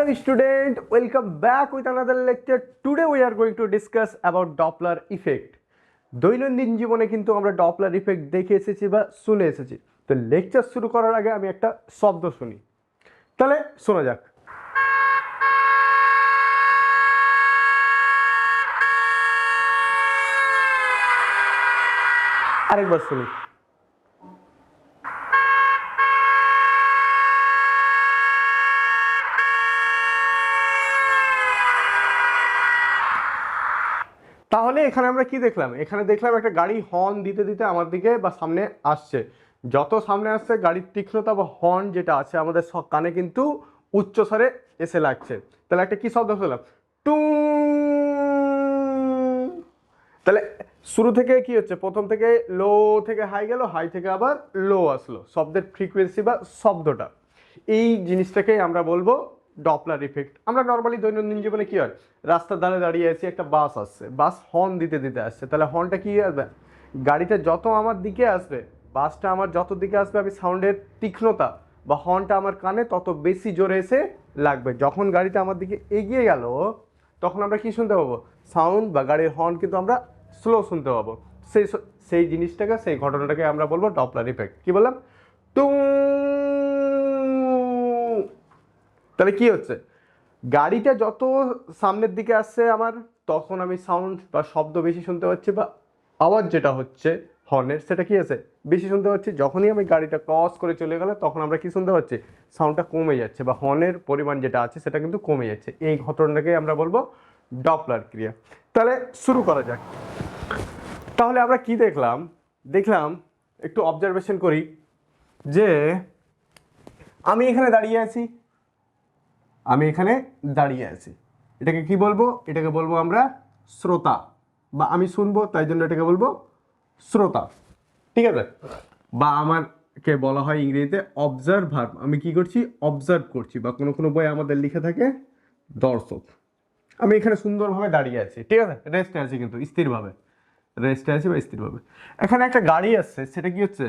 Hello student, welcome back with another lecture. Today we are going to discuss about Doppler effect. দৈনন্দিন জীবনে কিন্তু আমরা Doppler effect দেখে এসেছি বা শুনে এসেছি। তো লেকচার শুরু করার আগে আমি একটা শব্দ শুনি, তাহলে শোনা যাক। আরেকবার শুনি। তাহলে এখানে আমরা কি দেখলাম? এখানে দেখলাম একটা গাড়ি হর্ন দিতে দিতে আমার দিকে বা সামনে আসছে। যত সামনে আসছে গাড়ির তীক্ষ্ণতা বা হর্ন যেটা আছে আমাদের কানে কিন্তু উচ্চস্বরে এসে লাগছে। তাহলে একটা কি শব্দ শুনলাম? টু। তাহলে শুরু থেকে কি হচ্ছে? প্রথম থেকে লো থেকে হাই গেল, হাই থেকে আবার লো আসলো, শব্দের ফ্রিকোয়েন্সি বা শব্দটা। এই জিনিসটাকেই আমরা বলবো ডপলার ইফেক্ট। আমরা নর্মালি দৈনন্দিন জীবনে কি হয়, রাস্তার ধারে দাঁড়িয়ে আছি, একটা বাস আসছে, বাস হর্ন দিতে দিতে আসছে, তাহলে হর্নটা কি আসবে? গাড়িটা যত আমার দিকে আসবে, বাসটা আমার যত দিকে আসবে, আমি সাউন্ডের তীক্ষ্ণতা বা হর্নটা আমার কানে তত বেশি জোরে এসে লাগবে। যখন গাড়িটা আমার দিকে এগিয়ে গেল তখন আমরা কি শুনতে পাবো? সাউন্ড বা গাড়ির হর্ন কিন্তু আমরা স্লো শুনতে পাবো। সেই জিনিসটাকে, সেই ঘটনাটাকে আমরা বলবো ডপলার ইফেক্ট। কি বললাম? টু। তাহলে কি হচ্ছে? গাড়িটা যত সামনের দিকে আসছে আমার, তখন আমি সাউন্ড বা শব্দ বেশি শুনতে পাচ্ছি, বা আওয়াজ যেটা হচ্ছে হর্নের সেটা কি আছে? বেশি শুনতে পাচ্ছি। যখনই আমি গাড়িটা ক্রস করে চলে গেলে তখন আমরা কি শুনতে পাচ্ছি? সাউন্ডটা কমে যাচ্ছে বা হর্নের পরিমাণ যেটা আছে সেটা কিন্তু কমে যাচ্ছে। এই ঘটনাটাকে আমরা বলবো ডপলার ক্রিয়া। তাহলে শুরু করা যাক। তাহলে আমরা কি দেখলাম? একটু অবজারভেশন করি যে আমি এখানে দাঁড়িয়ে আছি, এটাকে কি বলবো? এটাকে বলবো আমরা শ্রোতা, বা আমি শুনবো তাই জন্য এটাকে বলবো শ্রোতা। ঠিক আছে? বা আমাকে বলা হয় ইংরেজিতে অবজারভার। আমি কি করছি? অবজার্ভ করছি, বা কোনো কোনো বই আমাদের লিখে থাকে দর্শক। আমি এখানে সুন্দরভাবে দাঁড়িয়ে আছি, ঠিক আছে, রেস্টে আছি, কিন্তু স্থিরভাবে রেস্টে আছি বা স্থিরভাবে। এখানে একটা গাড়ি আসছে, সেটা কি হচ্ছে?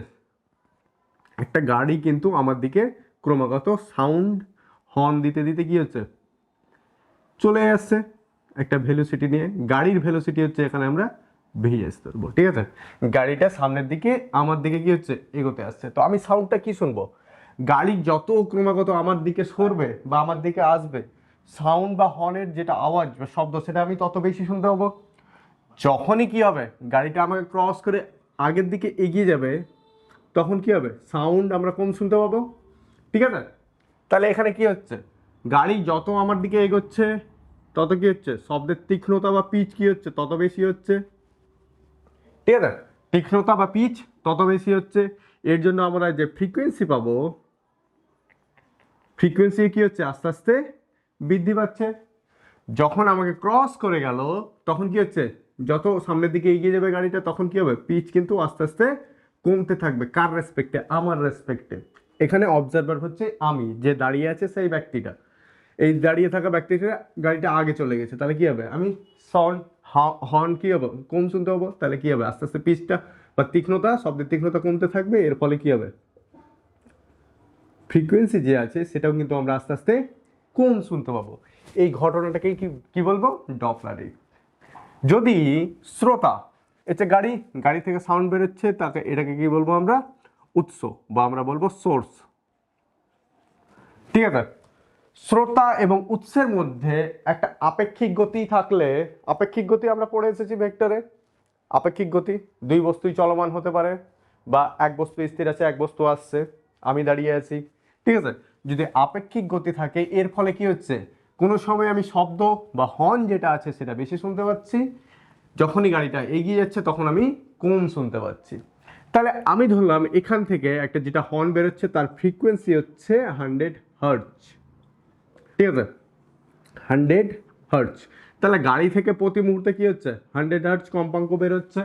একটা গাড়ি কিন্তু আমার দিকে ক্রমাগত সাউন্ড হর্ন দিতে দিতে কি হচ্ছে? চলে আসছে একটা ভেলোসিটি নিয়ে। গাড়ির ভেলোসিটি হচ্ছে এখানে আমরা ভিএস ধরবো, ঠিক আছে? গাড়িটা সামনের দিকে আমার দিকে কি হচ্ছে? এগোতে আসছে। তো আমি সাউন্ডটা কি শুনবো? গাড়ি যত ক্রমাগত আমার দিকে সরবে বা আমার দিকে আসবে, সাউন্ড বা হর্নের যেটা আওয়াজ বা শব্দ সেটা আমি তত বেশি শুনতে পাবো। যখনই কি হবে, গাড়িটা আমাকে ক্রস করে আগের দিকে এগিয়ে যাবে, তখন কি হবে? সাউন্ড আমরা কম শুনতে পাবো, ঠিক আছে? তাহলে এখানে কি হচ্ছে? গাড়ি যত আমার দিকে এগোচ্ছে তত কি হচ্ছে? শব্দের তীক্ষ্ণতা বা পিচ কি হচ্ছে? তত বেশি হচ্ছে, ঠিক আছে? তীক্ষ্ণতা বা পিচ তত বেশি হচ্ছে। এর জন্য আমরা যে ফ্রিকোয়েন্সি পাবো, ফ্রিকোয়েন্সি কি হচ্ছে? আস্তে আস্তে বৃদ্ধি পাচ্ছে। যখন আমাকে ক্রস করে গেল তখন কি হচ্ছে? যত সামনের দিকে এগিয়ে যাবে গাড়িটা, তখন কি হবে? পিচ কিন্তু আস্তে আস্তে কমতে থাকবে। কার রেসপেক্টে? আমার রেসপেক্টে। এখানে অবজারভার হচ্ছে আমি, যে দাঁড়িয়ে আছে সেই ব্যক্তিটা। এই দাঁড়িয়ে থাকা ব্যক্তিটা গাড়িটা আগে চলে গেছে, তাহলে কি হবে? আমি সাউন্ড হর্ন কি হবে? কম শুনতে হবো। তাহলে কি হবে? আস্তে আস্তে পিচটা বা তীক্ষ্ণতা, শব্দের তীক্ষ্ণতা কমতে থাকবে। এর ফলে কি হবে? ফ্রিকোয়েন্সি যে আছে সেটাও কিন্তু আমরা আস্তে আস্তে কম শুনতে পাবো। এই ঘটনাটাকে কি বলবো? ডপলার। যদি শ্রোতা, এটা গাড়ি থেকে সাউন্ড বেরোচ্ছে, এটাকে কি বলবো আমরা? উৎস, বা আমরা বলবো সোর্স, ঠিক আছে? শ্রোতা এবং উৎসের মধ্যে একটা আপেক্ষিক গতি থাকলে, আপেক্ষিক গতি আমরা পড়ে এসেছি ভেক্টরে। আপেক্ষিক গতি, দুই বস্তুই চলমান হতে পারে, বা এক বস্তু স্থির আছে, এক বস্তু আসছে, আমি দাঁড়িয়ে আছি, ঠিক আছে? যদি আপেক্ষিক গতি থাকে, এর ফলে কি হচ্ছে? কোনো সময় আমি শব্দ বা হর্ন যেটা আছে সেটা বেশি শুনতে পাচ্ছি, যখনই গাড়িটা এগিয়ে যাচ্ছে তখন আমি কম শুনতে পাচ্ছি। তাহলে আমি ধরলাম এখান থেকে একটা যেটা হর্ন বেরোচ্ছে তার ফ্রিকোয়েন্সি হচ্ছে 100 হার্টজ, ঠিক আছে? 100 হার্টজ। তাহলে গাড়ি থেকে প্রতি মুহূর্তে কি হচ্ছে? 100 হার্টজ কম্পাঙ্ক বেরোচ্ছে।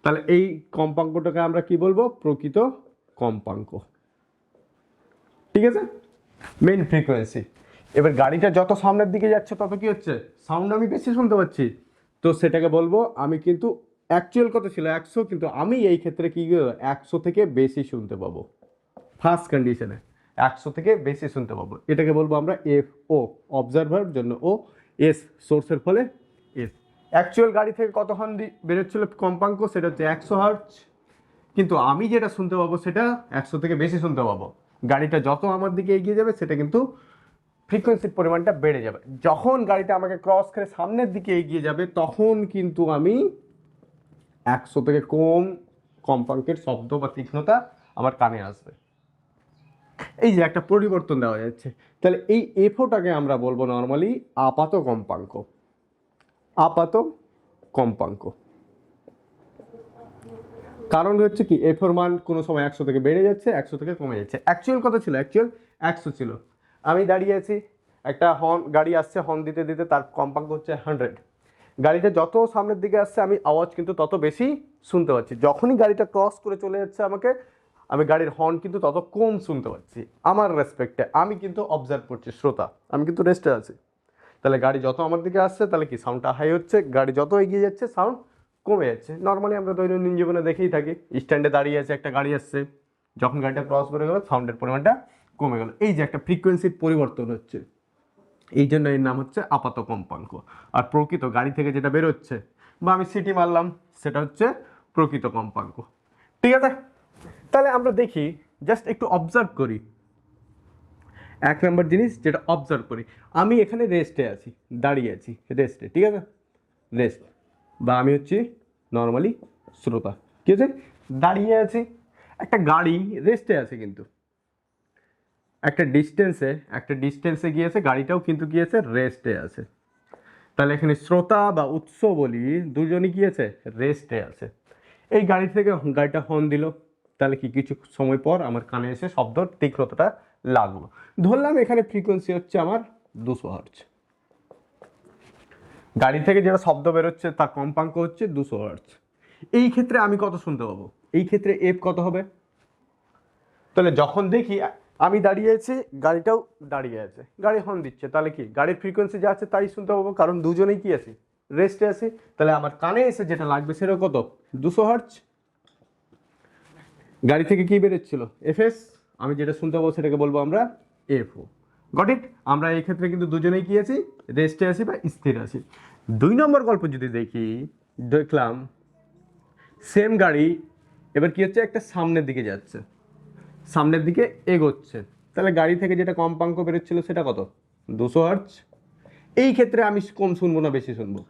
তাহলে এই কম্পাঙ্কটাকে আমরা কি বলবো? প্রকৃত কম্পাঙ্ক, ঠিক আছে? Main frequency. এবার গাড়িটা যত সামনের দিকে যাচ্ছে তত কি হচ্ছে? সাউন্ড আমি বেশি শুনতে পাচ্ছি, তো সেটাকে বলবো আমি কিন্তু অ্যাকচুয়াল কত ছিল? 100, কিন্তু আমি এই ক্ষেত্রে কি 100 থেকে বেশি শুনতে পাবো। ফার্স্ট কন্ডিশনে 100 থেকে বেশি শুনতে পাবো, এটাকে বলবো আমরা এফ ও, অবজারভার জন্য ও, এস সোর্সের ফলে এস। অ্যাকচুয়াল গাড়ি থেকে কত হর্ন বেরোচ্ছিল কম্পাঙ্ক, সেটা হচ্ছে 100 হার্টজ, কিন্তু আমি যেটা শুনতে পাবো সেটা 100 থেকে বেশি শুনতে পাবো। গাড়িটা যত আমার দিকে এগিয়ে যাবে সেটা কিন্তু ফ্রিকোয়েন্সির পরিমাণটা বেড়ে যাবে। যখন গাড়িটা আমাকে ক্রস করে সামনের দিকে এগিয়ে যাবে তখন কিন্তু আমি 100 থেকে কম কম্পাঙ্কের শব্দ বা তীক্ষ্ণতা আমার কানে আসবে। এই যে একটা পরিবর্তন দেওয়া যাচ্ছে। তাহলে এই এফওটাকে আমরা বলবো নর্মালি আপাত কম্পাঙ্ক। আপাত কম্পাঙ্ক কারণ হচ্ছে কি, এফোর মান কোনো সময় 100 থেকে বেড়ে যাচ্ছে, 100 থেকে কমে যাচ্ছে। অ্যাকচুয়াল কত ছিল? অ্যাকচুয়াল 100 ছিল। আমি দাঁড়িয়ে আছি, একটা হর্ন গাড়ি আসছে, হর্ন দিতে দিতে তার কম্পাঙ্ক হচ্ছে 100। গাড়িটা যত সামনের দিকে আসছে আমি আওয়াজ কিন্তু তত বেশি শুনতে পাচ্ছি। যখনই গাড়িটা ক্রস করে চলে যাচ্ছে আমাকে, আমি গাড়ির হর্ন কিন্তু তত কম শুনতে পাচ্ছি। আমার রেসপেক্টে আমি কিন্তু অবজার্ভ করছি, শ্রোতা, আমি কিন্তু রেস্টে আছি। তাহলে গাড়ি যত আমার দিকে আসছে তাহলে কি সাউন্ডটা হাই হচ্ছে, গাড়ি যত এগিয়ে যাচ্ছে সাউন্ড কমে যাচ্ছে। নর্মালি আমরা দৈনন্দিন জীবনে দেখেই থাকি, স্ট্যান্ডে দাঁড়িয়ে আছে একটা গাড়ি আসছে, যখন গাড়িটা ক্রস করে গেল সাউন্ডের পরিমাণটা কমে গেল। এই যে একটা ফ্রিকোয়েন্সির পরিবর্তন হচ্ছে, এই জন্য এর নাম হচ্ছে আপাত কম্পাঙ্ক। আর প্রকৃত গাড়ি থেকে যেটা বেরোচ্ছে বা আমি সিটি মারলাম সেটা হচ্ছে প্রকৃত কম্পাঙ্ক। ঠিক আছে, তাহলে আমরা দেখি, জাস্ট একটু অবজার্ভ করি। 1 নম্বর জিনিস যেটা অবজার্ভ করি, আমি এখানে রেস্টে আছি, দাঁড়িয়ে আছি রেস্টে, ঠিক আছে, রেস্ট, বা আমি হচ্ছি নর্মালি শ্রোতা। ঠিক আছে, দাঁড়িয়ে আছি, একটা গাড়ি রেস্টে আছে, কিন্তু একটা ডিস্টেন্সে গিয়েছে, গাড়িটাও কিন্তু গিয়েছে রেস্টে আছে। তাহলে এখানে শ্রোতা বা উৎস বলি, দুজনই গিয়েছে রেস্টে আছে। এই গাড়ি থেকে গাড়িটা হর্ন দিল, তাহলে কি কিছু সময় পর আমার কানে এসে শব্দর তীক্ষ্ণতাটা লাগলো। ধরলাম এখানে ফ্রিকোয়েন্সি হচ্ছে আমার 200 হার্টজ, গাড়ি থেকে যেটা শব্দ বেরোচ্ছে তার কম্পাঙ্ক হচ্ছে 200 হার্টজ। এই ক্ষেত্রে আমি কত শুনতে পাবো? এই ক্ষেত্রে এফ কত হবে? তাহলে যখন দেখি আমি দাঁড়িয়ে আছি, গাড়িটাও দাঁড়িয়ে আছে, গাড়ি হর্ন দিচ্ছে, তাহলে কি গাড়ির ফ্রিকোয়েন্সি যা আছে তাই শুনতে পাবো, কারণ দুজনেই কি আছি, রেস্টে আছি। তাহলে আমার কানে এসে যেটা লাগবে সেটা কত? 200 হার্টজ। গাড়ি থেকে কি বেরোচ্ছিল? এফএস। আমি যেটা শুনতে পাবো সেটাকে বলবো আমরা এফও। Got it? আমরা এই ক্ষেত্রে কিন্তু দুজনেই কি আছি, রেস্টে আছি বা স্থির আছি। 2 নম্বর গল্প যদি দেখি, দেখলাম সেম গাড়ি এবার কি হচ্ছে, একটা সামনের দিকে যাচ্ছে, সামনের দিকে এগোচ্ছে, তাহলে গাড়ি থেকে যেটা কম্পাঙ্ক বেরোচ্ছিল সেটা কত? 200 হার্টজ। এই ক্ষেত্রে আমি কম শুনবো না বেশি শুনবো?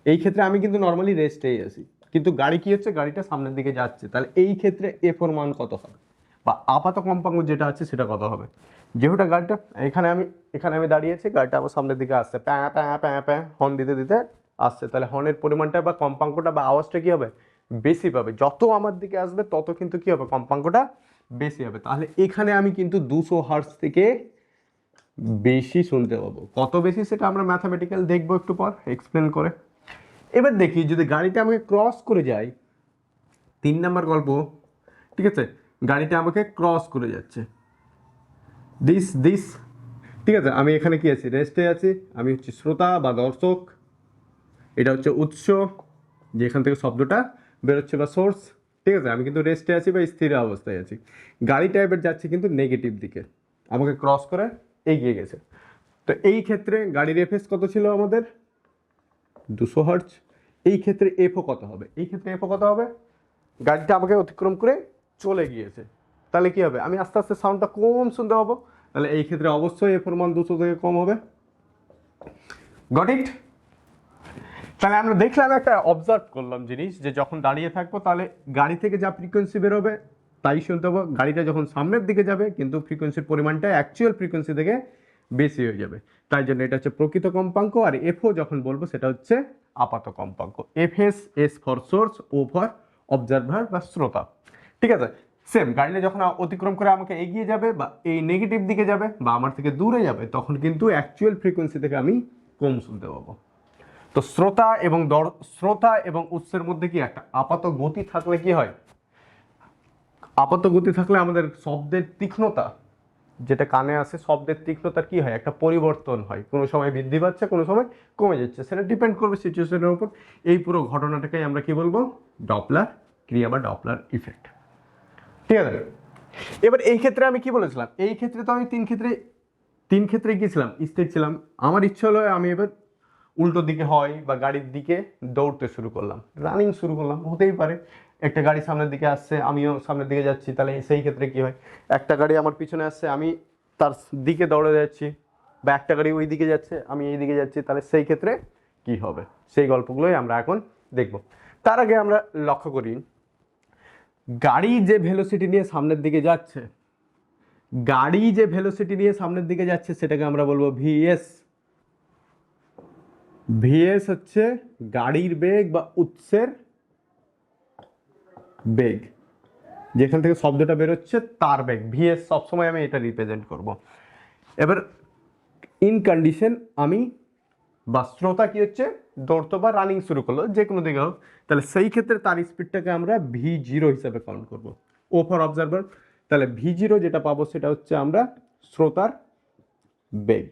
এই ক্ষেত্রে আমি কিন্তু নর্মালি রেস্টেই আছি, কিন্তু গাড়ি কি হচ্ছে, গাড়িটা সামনের দিকে যাচ্ছে, তাহলে এই ক্ষেত্রে এফোর মান কত হবে, বা আপাত কম্পাঙ্ক যেটা আছে সেটা কত হবে? যেহেতু গাড়িটা এখানে আমি দাঁড়িয়েছি, গাড়িটা আমার সামনের দিকে আসছে, প্যাঁ প্যাঁ প্যাঁ প্যাঁ হর্ন দিতে দিতে আসছে, তাহলে হর্নের পরিমাণটা বা কম্পাঙ্কটা বা আওয়াজটা কি হবে, বেশি পাবে। যত আমার দিকে আসবে তত কিন্তু কি হবে, কম্পাঙ্কটা বেশি হবে। তাহলে এখানে আমি কিন্তু 200 হার্টজ থেকে বেশি শুনতে পাবো। কত বেশি সেটা আমরা ম্যাথামেটিক্যাল দেখবো একটু পর এক্সপ্লেন করে। এবার দেখি যদি গাড়িটা আমাকে ক্রস করে যায়, 3 নম্বর গল্প, ঠিক আছে, গাড়িটা আমাকে ক্রস করে যাচ্ছে, দিস, ঠিক আছে, আমি এখানে কি আছি, রেস্টে আছি, আমি হচ্ছে শ্রোতা বা দর্শক, এটা হচ্ছে উৎস যেখান থেকে শব্দটা বেরোচ্ছে বা সোর্স, ঠিক আছে, আমি কিন্তু রেস্টে আছি বা স্থির অবস্থায় আছি। গাড়িটা এবার যাচ্ছে কিন্তু নেগেটিভ দিকে, আমাকে ক্রস করে এগিয়ে গেছে। তো এই ক্ষেত্রে গাড়ির এফএস কত ছিল আমাদের? 200 হার্টজ। এই ক্ষেত্রে এফও কত হবে? এই ক্ষেত্রে এফও কত হবে? গাড়িটা আমাকে অতিক্রম করে চলে গিয়েছে, তাহলে কি হবে, আমি আস্তে আস্তে সাউন্ডটা কম শুনতে পাবো, তাহলে এই ক্ষেত্রে অবশ্যই এফোর মান 200 থেকে কম হবে। Got it? তাহলে আমরা দেখলাম, একটা অবজার্ভ করলাম জিনিস, যে যখন দাঁড়িয়ে থাকবো তাহলে গাড়ি থেকে যা ফ্রিকোয়েন্সি বেরোবে তাই শুনতে পাবো, গাড়িটা যখন সামনের দিকে যাবে কিন্তু ফ্রিকোয়েন্সির পরিমাণটা অ্যাকচুয়াল ফ্রিকোয়েন্সি থেকে বেশি হয়ে যাবে, তাই জন্য এটা হচ্ছে প্রকৃত কম্পাঙ্ক। আর এফও যখন বলবো সেটা হচ্ছে আপাত কম্পাঙ্ক। FS, S for source, O for observer বা শ্রোতা। ঠিক আছে, সেম গাড়িটা যখন অতিক্রম করে আমাকে এগিয়ে যাবে বা এই নেগেটিভ দিকে যাবে বা আমার থেকে দূরে যাবে, তখন কিন্তু অ্যাকচুয়াল ফ্রিকোয়েন্সি থেকে আমি কম শুনতে পাবো। তো শ্রোতা এবং উৎসের মধ্যে কি একটা আপাত গতি থাকলে কি হয়, আপাত গতি থাকলে আমাদের শব্দের তীক্ষ্ণতা যেটা কানে আসে, শব্দের তীক্ষ্ণতার কি হয়, একটা পরিবর্তন হয়, কোনো সময় বৃদ্ধি পাচ্ছে, কোনো সময় কমে যাচ্ছে, সেটা ডিপেন্ড করবে সিচুয়েশনের উপর। এই পুরো ঘটনাটাকেই আমরা কি বলবো, ডপলার ক্রিয়া বা ডপলার ইফেক্ট। ঠিক আছে, এবার এই ক্ষেত্রে আমি কি বলেছিলাম, এই ক্ষেত্রে তো আমি তিন ক্ষেত্রে গিয়েছিলাম, স্থির ছিলাম। আমার ইচ্ছা হলো আমি এবার উল্টো দিকে হয় বা গাড়ির দিকে দৌড়তে শুরু করলাম, রানিং শুরু করলাম, হতেই পারে একটা গাড়ি সামনের দিকে আসছে, আমিও সামনের দিকে যাচ্ছি, তাহলে সেই ক্ষেত্রে কি হয়, একটা গাড়ি আমার পিছনে আসছে, আমি তার দিকে দৌড়ে যাচ্ছি, বা একটা গাড়ি ওই দিকে যাচ্ছে, আমি এই দিকে যাচ্ছি, তাহলে সেই ক্ষেত্রে কি হবে, সেই গল্পগুলোই আমরা এখন দেখব। তার আগে আমরা লক্ষ্য করি, গাড়ি যে ভেলোসিটি নিয়ে সামনের দিকে যাচ্ছে, গাড়ি যে ভেলোসিটি নিয়ে সামনের দিকে যাচ্ছে সেটাকে আমরা বলবো ভিএস। ভিএস হচ্ছে গাড়ির বেগ বা উৎসের বেগ, যেখান থেকে শব্দটা বেরোচ্ছে তার বেগ, ভিএস সবসময় আমি এটা রিপ্রেজেন্ট করব। এবার ইন কন্ডিশন আমি বা শ্রোতা কি হচ্ছে, দৌড়তো বা রানিং শুরু করলো যে কোনো দিকে হোক, তাহলে সেই ক্ষেত্রে তার স্পিডটাকে আমরা V0 হিসাবে কাউন্ট করব। ও ফর অবজারভার, তাহলে V0 যেটা পাবো সেটা হচ্ছে আমরা শ্রোতার বেগ।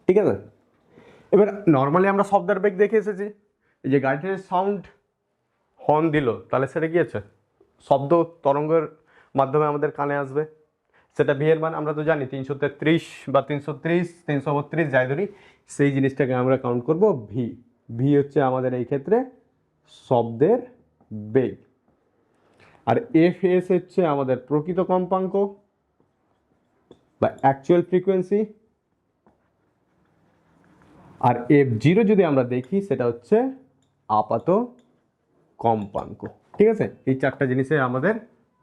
ঠিক আছে, এবার নর্মালি আমরা শব্দের বেগ দেখে এসেছি, এই যে গাড়িটির সাউন্ড হর্ন দিল, তাহলে সেটা কি আছে, শব্দ তরঙ্গের মাধ্যমে আমাদের কানে আসবে, সেটা ভি এর মান আমরা তো জানি 333 বা 330 332 যাই ধরি, সেই জিনিসটাকে আমরা কাউন্ট করব ভি। ভি হচ্ছে আমাদের এই ক্ষেত্রে শব্দের বেগ, আর এফ এস হচ্ছে আমাদের প্রকৃত কম্পাঙ্ক বা অ্যাকচুয়াল ফ্রিকোয়েন্সি, আর F0 যদি আমরা দেখি সেটা হচ্ছে আপাত কম্পাঙ্ক। ঠিক আছে, এই চারটা জিনিসে আমাদের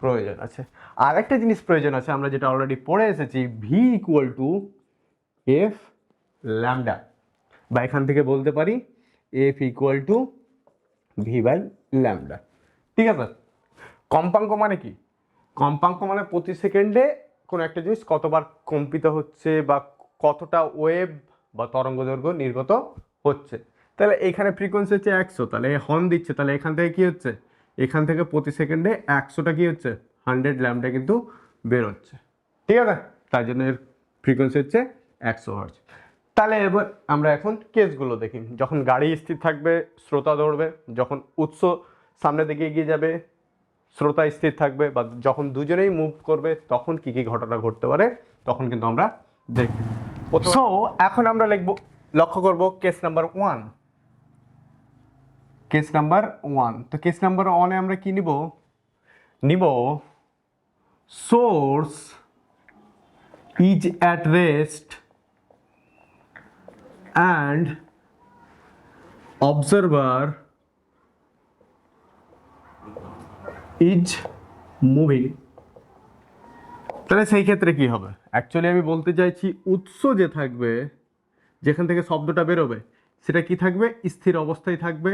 প্রয়োজন আছে। আর একটা জিনিস প্রয়োজন আছে, আমরা যেটা অলরেডি পড়ে এসেছি, V equal to F lambda, বা এখান থেকে বলতে পারি F equal to V by lambda. ঠিক আছে, কম্পাঙ্ক মানে কি, কম্পাঙ্ক মানে প্রতি সেকেন্ডে কোনো একটা জিনিস কতবার কম্পিত হচ্ছে বা কতটা ওয়েভ বা তরঙ্গ দৈর্ঘ্য নির্গত হচ্ছে। তাহলে এখানে ফ্রিকোয়েন্সি হচ্ছে 100, তাহলে হর্ন দিচ্ছে, তাহলে এখান থেকে কি হচ্ছে, এখান থেকে প্রতি সেকেন্ডে 100টা কি হচ্ছে 100 ল্যাম্বডা কিন্তু বেরোচ্ছে। ঠিক আছে, তার জন্য এর ফ্রিকোয়েন্সি হচ্ছে 100 হার্টজ। তাহলে এবার আমরা এখন কেসগুলো দেখি, যখন গাড়ি স্থির থাকবে শ্রোতা দৌড়বে, যখন উৎস সামনের দিকে এগিয়ে যাবে শ্রোতা স্থির থাকবে, বা যখন দুজনেই মুভ করবে তখন কি কি ঘটনা ঘটতে পারে তখন কিন্তু আমরা দেখব। সো এখন আমরা লক্ষ্য করব কেস নাম্বার 1। কেস নাম্বার 1, তো কেস নাম্বার 1 এ আমরা কি নিব source is at rest and observer is moving. তাহলে সেই ক্ষেত্রে কি হবে, অ্যাকচুয়ালি আমি বলতে চাইছি উৎস যে থাকবে, যেখান থেকে শব্দটা বেরোবে সেটা কি থাকবে, স্থির অবস্থায় থাকবে,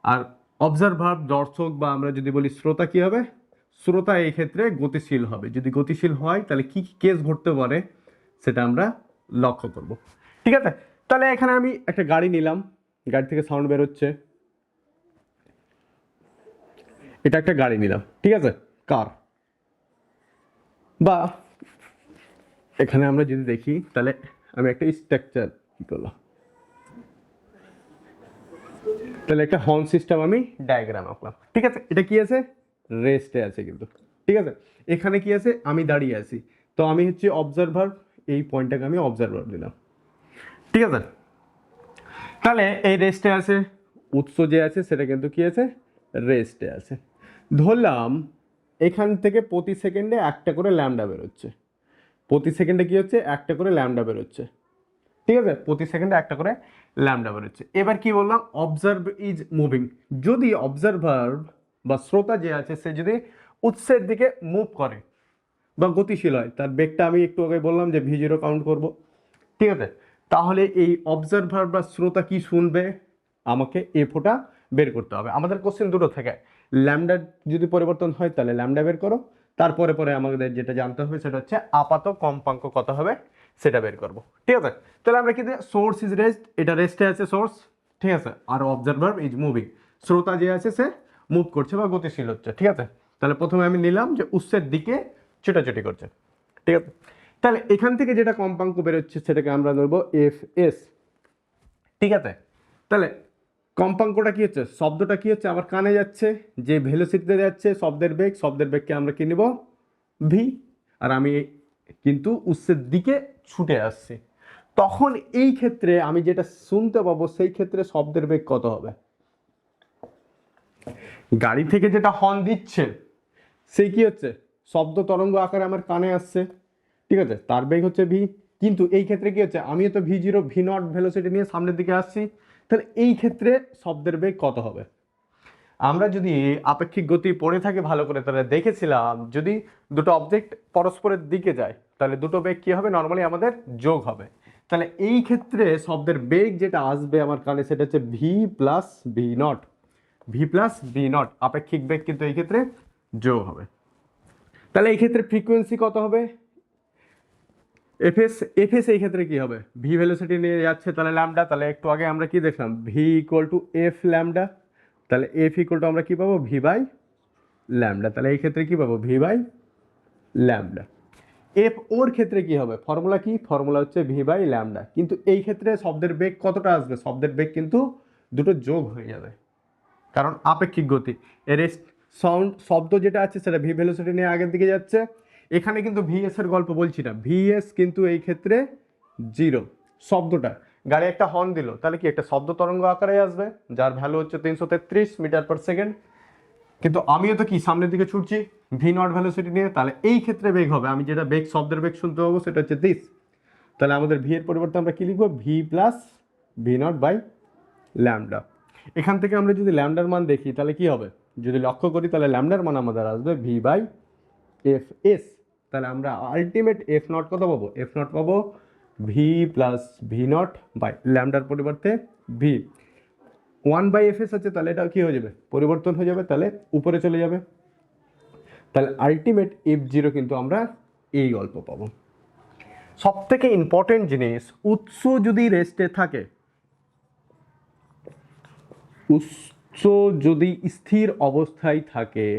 আর অবজারভার দর্শক বা আমরা যদি বলি শ্রোতা কি হবে, শ্রোতা এই ক্ষেত্রে গতিশীল হবে। যদি গতিশীল হয় তাহলে কি কি কেস ঘটতে পারে সেটা আমরা লক্ষ্য করব। ঠিক আছে, তাহলে এখানে আমি একটা গাড়ি নিলাম, গাড়ি থেকে সাউন্ড বেরোচ্ছে, এটা একটা গাড়ি নিলাম, ঠিক আছে, কার, বা এখানে আমরা যদি দেখি তাহলে আমি একটা স্ট্রাকচার কি করলাম, তাহলে একটা হর্ন সিস্টেম আমি ডায়াগ্রাম আঁকলাম। ঠিক আছে, এটা কি আছে, রেস্টে আছে কিন্তু। ঠিক আছে, এখানে কি আছে, আমি দাঁড়িয়ে আছি, তো আমি হচ্ছে অবজারভার, এই পয়েন্টটাকে আমি অবজারভার দিলাম। ঠিক আছে, তাহলে এই রেস্টে আছে, উৎস যে আছে সেটা কিন্তু কি আছে, রেস্টে আছে। ধরলাম এখান থেকে প্রতি সেকেন্ডে একটা করে ল্যামডা বেরোচ্ছে, প্রতি সেকেন্ডে কি হচ্ছে, একটা করে ল্যামডা বেরোচ্ছে। ঠিক আছে, প্রতি সেকেন্ডে একটা করে ল্যামডা বেরোচ্ছে। এবার কি বললাম, অবজার্ভ ইজ মুভিং, যদি অবজারভার বা শ্রোতা যে আছে সে যদি উৎসের দিকে মুভ করে বা গতিশীল হয়, তার বেগটা আমি একটু আগে বললাম যে V0 কাউন্ট করব। ঠিক আছে, তাহলে এই অবজারভার বা শ্রোতা কি শুনবে, আমাকে এফওটা বের করতে হবে। আমাদের কোশ্চেন দুটো থেকে, ল্যামডা যদি পরিবর্তন হয় তাহলে ল্যামডা বের করো, তারপরে আমাদের যেটা জানতে হবে সেটা হচ্ছে আপাত কম্পাঙ্ক কত হবে সেটা বের করব। ঠিক আছে, তাহলে আমরা কি সোর্স ইজ রেস্ট, এটা রেস্টে আছে সোর্স, ঠিক আছে, আর অবজারভার ইজ মুভিং, শ্রোতা যে আছে সে মুভ করছে বা গতিশীল হচ্ছে। ঠিক আছে, তাহলে প্রথমে আমি নিলাম যে উৎসের দিকে ছোটাছুটি করছে। ঠিক আছে, তাহলে এখান থেকে যেটা কম্পাঙ্ক বেরোচ্ছে সেটাকে আমরা ধরবো এফ এস। ঠিক আছে, তাহলে কম্পাঙ্কটা কি হচ্ছে, শব্দটা কি হচ্ছে, আমার কানে যাচ্ছে, যে ভেলোসিটিতে যাচ্ছে শব্দের বেগকে আমরা কি নেব, ভি। আর আমি কিন্তু উৎসের দিকে ছুটে আসছি, তখন এই ক্ষেত্রে আমি যেটা শুনতে পাবো সেই ক্ষেত্রে শব্দের বেগ কত হবে। গাড়ি থেকে যেটা হর্ন দিচ্ছে সেই কি হচ্ছে, শব্দ তরঙ্গ আকারে আমার কানে আসছে, ঠিক আছে, তার বেগ হচ্ছে ভি। কিন্তু এই ক্ষেত্রে কি হচ্ছে, আমিও তো V zero V naught velocity নিয়ে সামনের দিকে আসছি, তাহলে এই ক্ষেত্রে শব্দের বেগ কত হবে। আমরা যদি আপেক্ষিক গতি পড়ে থাকি ভালো করে, তাহলে দেখেছিলাম যদি দুটো অবজেক্ট পরস্পরের দিকে যায় তাহলে দুটো বেগ কি হবে, নর্মালি আমাদের যোগ হবে। তাহলে এই ক্ষেত্রে শব্দের বেগ যেটা আসবে আমার কানে সেটা হচ্ছে V plus V not, V plus V not, আপেক্ষিক বেগ কিন্তু এই ক্ষেত্রে যোগ হবে। তাহলে এই ক্ষেত্রে ফ্রিকোয়েন্সি কত হবে, এফএস, এফএস এই ক্ষেত্রে কি হবে, ভি ভেলোসিটি নিয়ে যাচ্ছে তাহলে ল্যামডা, তাহলে একটু আগে আমরা কি দেখলাম, V equal to F lambda, তাহলে এফ ইকুয়াল টু আমরা কি পাবো, ভি বাই ল্যামডা, তাহলে এই ক্ষেত্রে কি পাবো, ভি বাই ল্যামডা। এফ ওর ক্ষেত্রে কি হবে, ফর্মুলা কি, ফর্মুলা হচ্ছে ভি বাই ল্যামডা, কিন্তু এই ক্ষেত্রে শব্দের বেগ কতটা আসবে, শব্দের বেগ কিন্তু দুটো যোগ হয়ে যাবে, কারণ আপেক্ষিক গতি, এর সাউন্ড শব্দ যেটা আছে সেটা ভি ভেলোসিটি নিয়ে আগের দিকে যাচ্ছে। এখানে কিন্তু ভিএস এর গল্প বলছি না, ভিএস কিন্তু এই ক্ষেত্রে জিরো, শব্দটা গাড়ি একটা হর্ন দিল তাহলে কি একটা শব্দ তরঙ্গ আকারে আসবে যার ভ্যালু হচ্ছে 333 মিটার পার সেকেন্ড, কিন্তু আমিও তো কি সামনের দিকে ছুটছি ভি নট ভেলোসিটি নিয়ে, তাহলে এই ক্ষেত্রে বেগ হবে, আমি যেটা বেগ শব্দের বেগ শুনতে পাবো সেটা হচ্ছে দিস, তাহলে আমাদের ভি এর পরিবর্তে আমরা কি লিখবো, V plus V not by lambda. এখান থেকে আমরা যদি ল্যামডার মান দেখি তাহলে কি হবে, যদি লক্ষ্য করি তাহলে ল্যামডার মান আমাদের আসবে ভি বাই এফ এস, তাহলে আমরা আলটিমেট এফ নট কত পাবো, এফ নট পাবো V plus V not by ল্যামডার পরিবর্তে ভি, 1/fs আছে তাহলে এটা কি হয়ে যাবে, পরিবর্তন হয়ে যাবে, তাহলে উপরে চলে যাবে, তাহলে আলটিমেট এফ জিরো কিন্তু আমরা এই গল্প পাবো। সব থেকে ইম্পর্টেন্ট জিনিস, উৎস যদি রেস্টে থাকে, উৎস যদি স্থির অবস্থায় থাকে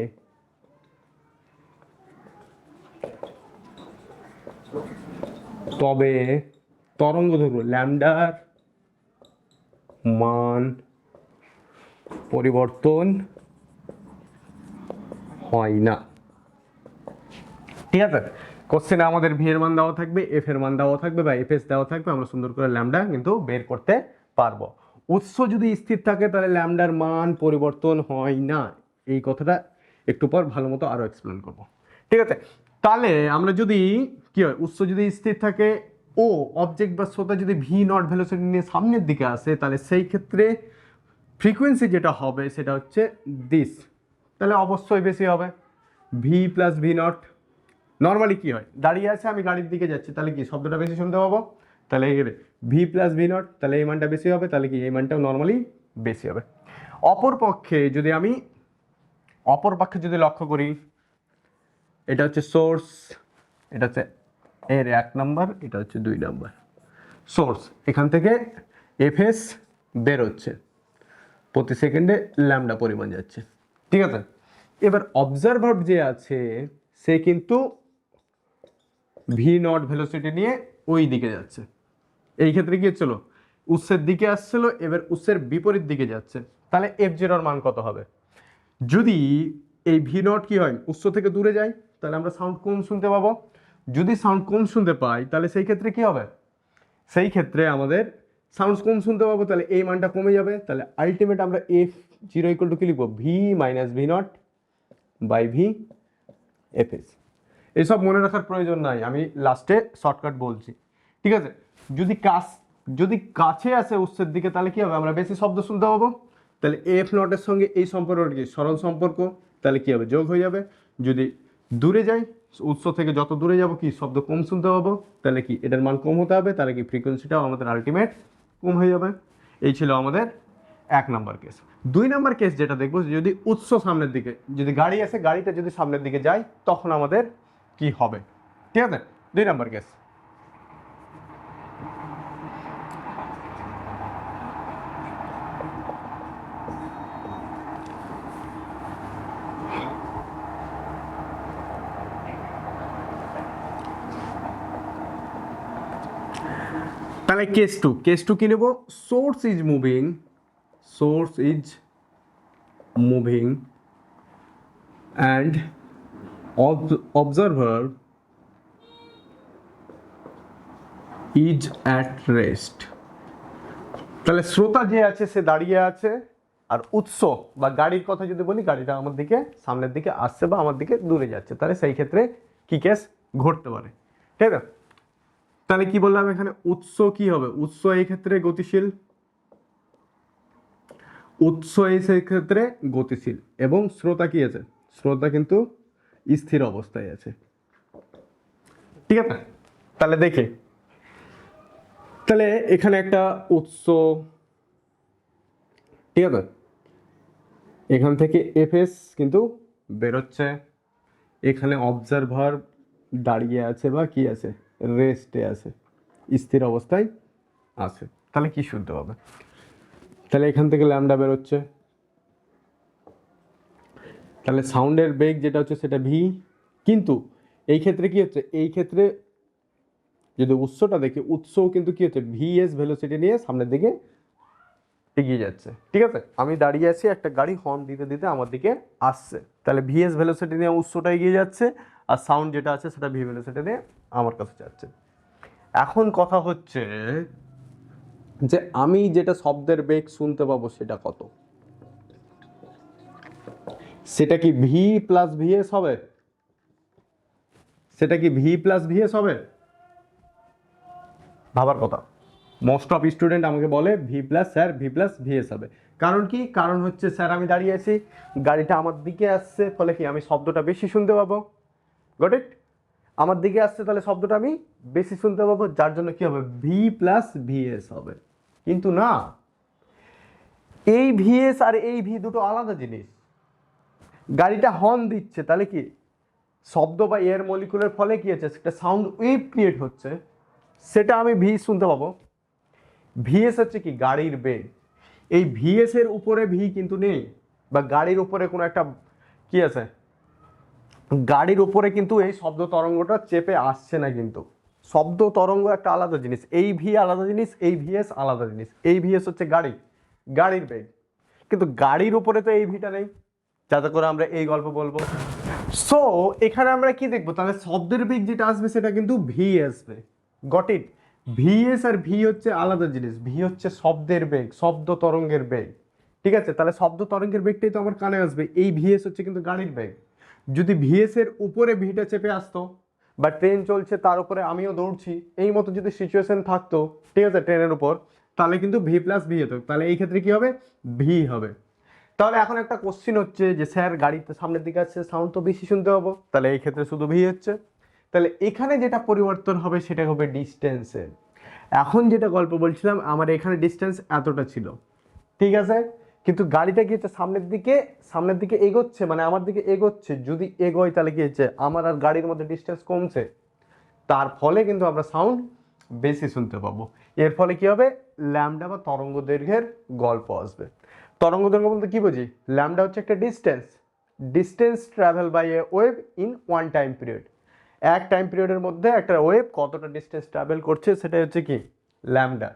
তবে তরঙ্গ দৈর্ঘ্য ল্যামডার মান পরিবর্তন হয় না, ঠিক আছে। কোশ্চেনে আমাদের ভি এর মান দেওয়া থাকবে, এফ এর মান দেওয়া থাকবে বা এফ এস দেওয়া থাকবে, আমরা সুন্দর করে ল্যামডা কিন্তু বের করতে পারবো। উৎস যদি স্থির থাকে তাহলে ল্যামডার মান পরিবর্তন হয় না, এই কথাটা একটু পর ভালো মতো আরো এক্সপ্লেন করব, ঠিক আছে। তাহলে আমরা যদি কি হয়, উৎস যদি স্থির থাকে ও অবজেক্ট বা শ্রোতা যদি ভি নট ভেলোসিটি নিয়ে সামনের দিকে আসে তাহলে সেই ক্ষেত্রে ফ্রিকোয়েন্সি যেটা হবে সেটা হচ্ছে দিস, তাহলে অবশ্যই বেশি হবে, V plus V not. Normally কি হয়, দাঁড়িয়ে আছে আমি গাড়ির দিকে যাচ্ছি তাহলে কি শব্দটা বেশি শুনতে পাবো, তাহলে ভি প্লাস ভি নট, তাহলে এই মানটা বেশি হবে, তাহলে কি এই মানটাও নর্মালি বেশি হবে। অপরপক্ষে যদি লক্ষ্য করি, এটা হচ্ছে সোর্স, এটা হচ্ছে এর 1 নাম্বার, এটা হচ্ছে 2 নাম্বার সোর্স, এখান থেকে এফএস বেরোচ্ছে, প্রতি সেকেন্ডে ল্যামডা পরিমাণ যাচ্ছে, ঠিক আছে। এবার অবজারভার যে আছে সে কিন্তু ভি নট ভেলোসিটি নিয়ে ওই দিকে যাচ্ছে, এই ক্ষেত্রে কি হচ্ছিল, উৎসের দিকে আসছিল, এবার উৎসের বিপরীত দিকে যাচ্ছে, তাহলে এফ জিরোর মান কত হবে, যদি এই ভি নট কি হয় উৎস থেকে দূরে যায় তাহলে আমরা সাউন্ড কম শুনতে পাবো, যদি সাউন্ড কম শুনতে পাই তাহলে সেই ক্ষেত্রে কি হবে, সেই ক্ষেত্রে আমাদের সাউন্ড কম শুনতে পাবো, তাহলে এই মানটা কমে যাবে, তাহলে আলটিমেট আমরা এফ জিরো ইকুয়াল টু কি লিখবো, V minus V not by V F S. এইসব মনে রাখার প্রয়োজন নাই, আমি লাস্টে শর্টকাট বলছি, ঠিক আছে। যদি কাছে আসে উৎসের দিকে তাহলে কি হবে, আমরা বেশি শব্দ শুনতে পাবো, তাহলে এফ নটের সঙ্গে এই সম্পর্কটা কি সরল সম্পর্ক, তাহলে কি হবে, যোগ হয়ে যাবে। যদি দূরে যাই, উৎস থেকে যত দূরে যাব কি শব্দ কম শুনতে পাবো, তাহলে কি এটার মান কম হতে হবে, তাহলে কি ফ্রিকোয়েন্সিটাও আমাদের আলটিমেট কম হয়ে যাবে। এই ছিল আমাদের 1 নাম্বার কেস। 2 নাম্বার কেস যেটা দেখবো, যদি উৎস সামনের দিকে, যদি গাড়ি আসে গাড়িটা যদি সামনের দিকে যায় তখন আমাদের কি হবে, ঠিক আছে। 2 নাম্বার কেস, তাহলে কেস টু কি নেব, source is moving, source is moving and observer is at rest. তাহলে শ্রোতা যে আছে সে দাঁড়িয়ে আছে, আর উৎস বা গাড়ির কথা যদি বলি, গাড়িটা আমার দিকে সামনের দিকে আসছে বা আমার দিকে দূরে যাচ্ছে, তাহলে সেই ক্ষেত্রে কি কেস ঘটতে পারে, ঠিক আছে? তাহলে কি বললাম এখানে, উৎস কি হবে, উৎস এই ক্ষেত্রে গতিশীল, উৎস এই ক্ষেত্রে গতিশীল, এবং শ্রোতা কি আছে, শ্রোতা কিন্তু স্থির অবস্থায় আছে, ঠিক আছে? তাহলে দেখি, তাহলে এখানে একটা উৎস, ঠিক আছে, এখান থেকে এফএস কিন্তু বেরোচ্ছে, এখানে অবজারভার দাঁড়িয়ে আছে বা কি আছে, রেস্টে আছে, স্থির অবস্থায় আছে। তাহলে কি শুনতে হবে, তাহলে এখান থেকে ল্যামডা বেরোচ্ছে, তাহলে সাউন্ডের বেগ যেটা হচ্ছে সেটা ভি, কিন্তু এই ক্ষেত্রে কি হচ্ছে, এই ক্ষেত্রে যদি উৎসটা দেখি, উৎসও কিন্তু কি হচ্ছে, ভিএস ভেলোসিটি নিয়ে সামনের দিকে এগিয়ে যাচ্ছে, ঠিক আছে? আমি দাঁড়িয়ে আছি, একটা গাড়ি হর্ন দিতে দিতে আমার দিকে আসছে, তাহলে ভিএস ভেলোসিটি নিয়ে উৎসটা এগিয়ে যাচ্ছে, আর সাউন্ড যেটা আছে সেটা ভি ভেলোসিটি নিয়ে আমার কাছে যাচ্ছে। এখন কথা হচ্ছে যে আমি যেটা শব্দের বেগ শুনতে পাবো সেটা কত, সেটা কি ভি প্লাস ভিএস হবে, সেটা কি ভি প্লাস ভিএস হবে? ভাবার কথা। মোস্ট অফ স্টুডেন্ট আমাকে বলে V plus sir, V plus VS হবে। কারণ কি, কারণ হচ্ছে স্যার আমি দাঁড়িয়ে আছি, গাড়িটা আমার দিকে আসছে, ফলে কি আমি শব্দটা বেশি শুনতে পাবো, গট ইট? আমার দিকে আসছে, তাহলে শব্দটা আমি বেশি শুনতে পাবো, যার জন্য কি হবে, ভি প্লাস ভিএস হবে। কিন্তু না, এই ভিএস আর এই ভি দুটো আলাদা জিনিস। গাড়িটা হর্ন দিচ্ছে, তাহলে কি শব্দ বা এয়ার মলিকুলের ফলে কি হচ্ছে, একটা সাউন্ড ওয়েভ ক্রিয়েট হচ্ছে, সেটা আমি ভি শুনতে পাবো। ভিএস হচ্ছে কি গাড়ির বেগ, এই ভিএস এর উপরে ভি কিন্তু নেই, বা গাড়ির উপরে কোনো একটা কি আছে, গাড়ির উপরে কিন্তু এই শব্দ তরঙ্গটা চেপে আসছে না, কিন্তু শব্দ তরঙ্গ একটা আলাদা জিনিস, এই ভি আলাদা জিনিস, এই ভিএস আলাদা জিনিস। এই ভিএস হচ্ছে গাড়ির বেগ, কিন্তু গাড়ির উপরে তো এই ভিটা নেই, যাতে করে আমরা এই গল্প বলবো। সো এখানে আমরা কি দেখবো, তাহলে শব্দের বেগ যেটা আসবে সেটা কিন্তু ভি আসবে, গট ইট? ভিএস আর ভি হচ্ছে আলাদা জিনিস, ভি হচ্ছে শব্দের বেগ, শব্দ তরঙ্গের বেগ, ঠিক আছে? তাহলে শব্দ তরঙ্গের বেগটাই তো আমার কানে আসবে, এই ভিএস হচ্ছে কিন্তু গাড়ির বেগ। যদি ভিএস এর উপরে ভিটা চেপে আসতো, বা ট্রেন চলছে তার উপরে আমিও দৌড়ছি, এই মতো যদি সিচুয়েশন থাকতো, ঠিক আছে, ট্রেনের উপর, তাহলে কিন্তু ভি প্লাস ভি হতো, তাহলে এই ক্ষেত্রে কি হবে, ভি হবে। তাহলে এখন একটা কোশ্চিন হচ্ছে যে স্যার গাড়িতে সামনের দিকে আসছে, সাউন্ড তো বেশি শুনতে পাবো, তাহলে এই ক্ষেত্রে শুধু ভি হচ্ছে। তাহলে এখানে যেটা পরিবর্তন হবে সেটা হবে ডিস্টেন্সের। এখন যেটা গল্প বলছিলাম, আমার এখানে ডিস্টেন্স এতটা ছিল, ঠিক আছে, কিন্তু গাড়িটা কি হচ্ছে, সামনের দিকে এগোচ্ছে, মানে আমার দিকে এগোচ্ছে, যদি এগোয় তাহলে কি হচ্ছে, আমার আর গাড়ির মধ্যে ডিস্টেন্স কমছে, তার ফলে কিন্তু আমরা সাউন্ড বেশি শুনতে পাবো। এর ফলে কি হবে, ল্যামডা বা তরঙ্গ দৈর্ঘ্যের গল্প আসবে। তরঙ্গ দৈর্ঘ্য বলতে কি বুঝি, ল্যামডা হচ্ছে একটা distance travel by a wave in one time period. এক টাইম পিরিয়ডের মধ্যে একটা ওয়েভ কতটা ডিস্টেন্স ট্রাভেল করছে সেটা হচ্ছে কি ল্যামডা।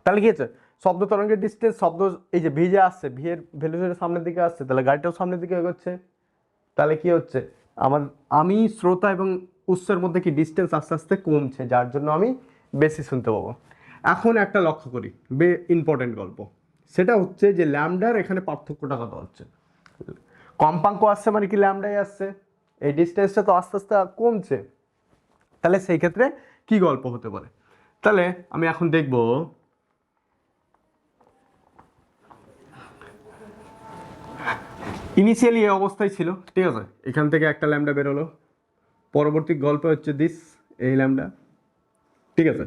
তাহলে কি হচ্ছে, শব্দ তরঙ্গের ডিস্টেন্স, শব্দ এই যে ভি যে আসছে, ভি এর ভ্যালু সামনের দিকে আসছে, তাহলে গাড়িটাও সামনের দিকে এগোচ্ছে, তাহলে কি হচ্ছে, আমি শ্রোতা এবং উৎসের মধ্যে কি ডিস্টেন্স আস্তে আস্তে কমছে, যার জন্য আমি বেশি শুনতে পাবো। এখন একটা লক্ষ্য করি, ইম্পর্টেন্ট গল্প, সেটা হচ্ছে যে ল্যামডার এখানে পার্থক্যটা কত হচ্ছে, কম্পাঙ্ক আসছে মানে কি ল্যামডাই আসছে, এই ডিস্টেন্সটা তো আস্তে আস্তে কমছে, তাহলে সেই ক্ষেত্রে কি গল্প হতে পারে। তাহলে আমি এখন দেখব, ইনিশিয়ালি এই অবস্থায় ছিল, ঠিক আছে, এখান থেকে একটা ল্যামডা বেরোলো, পরবর্তী গল্প হচ্ছে এই ল্যামডা, ঠিক আছে।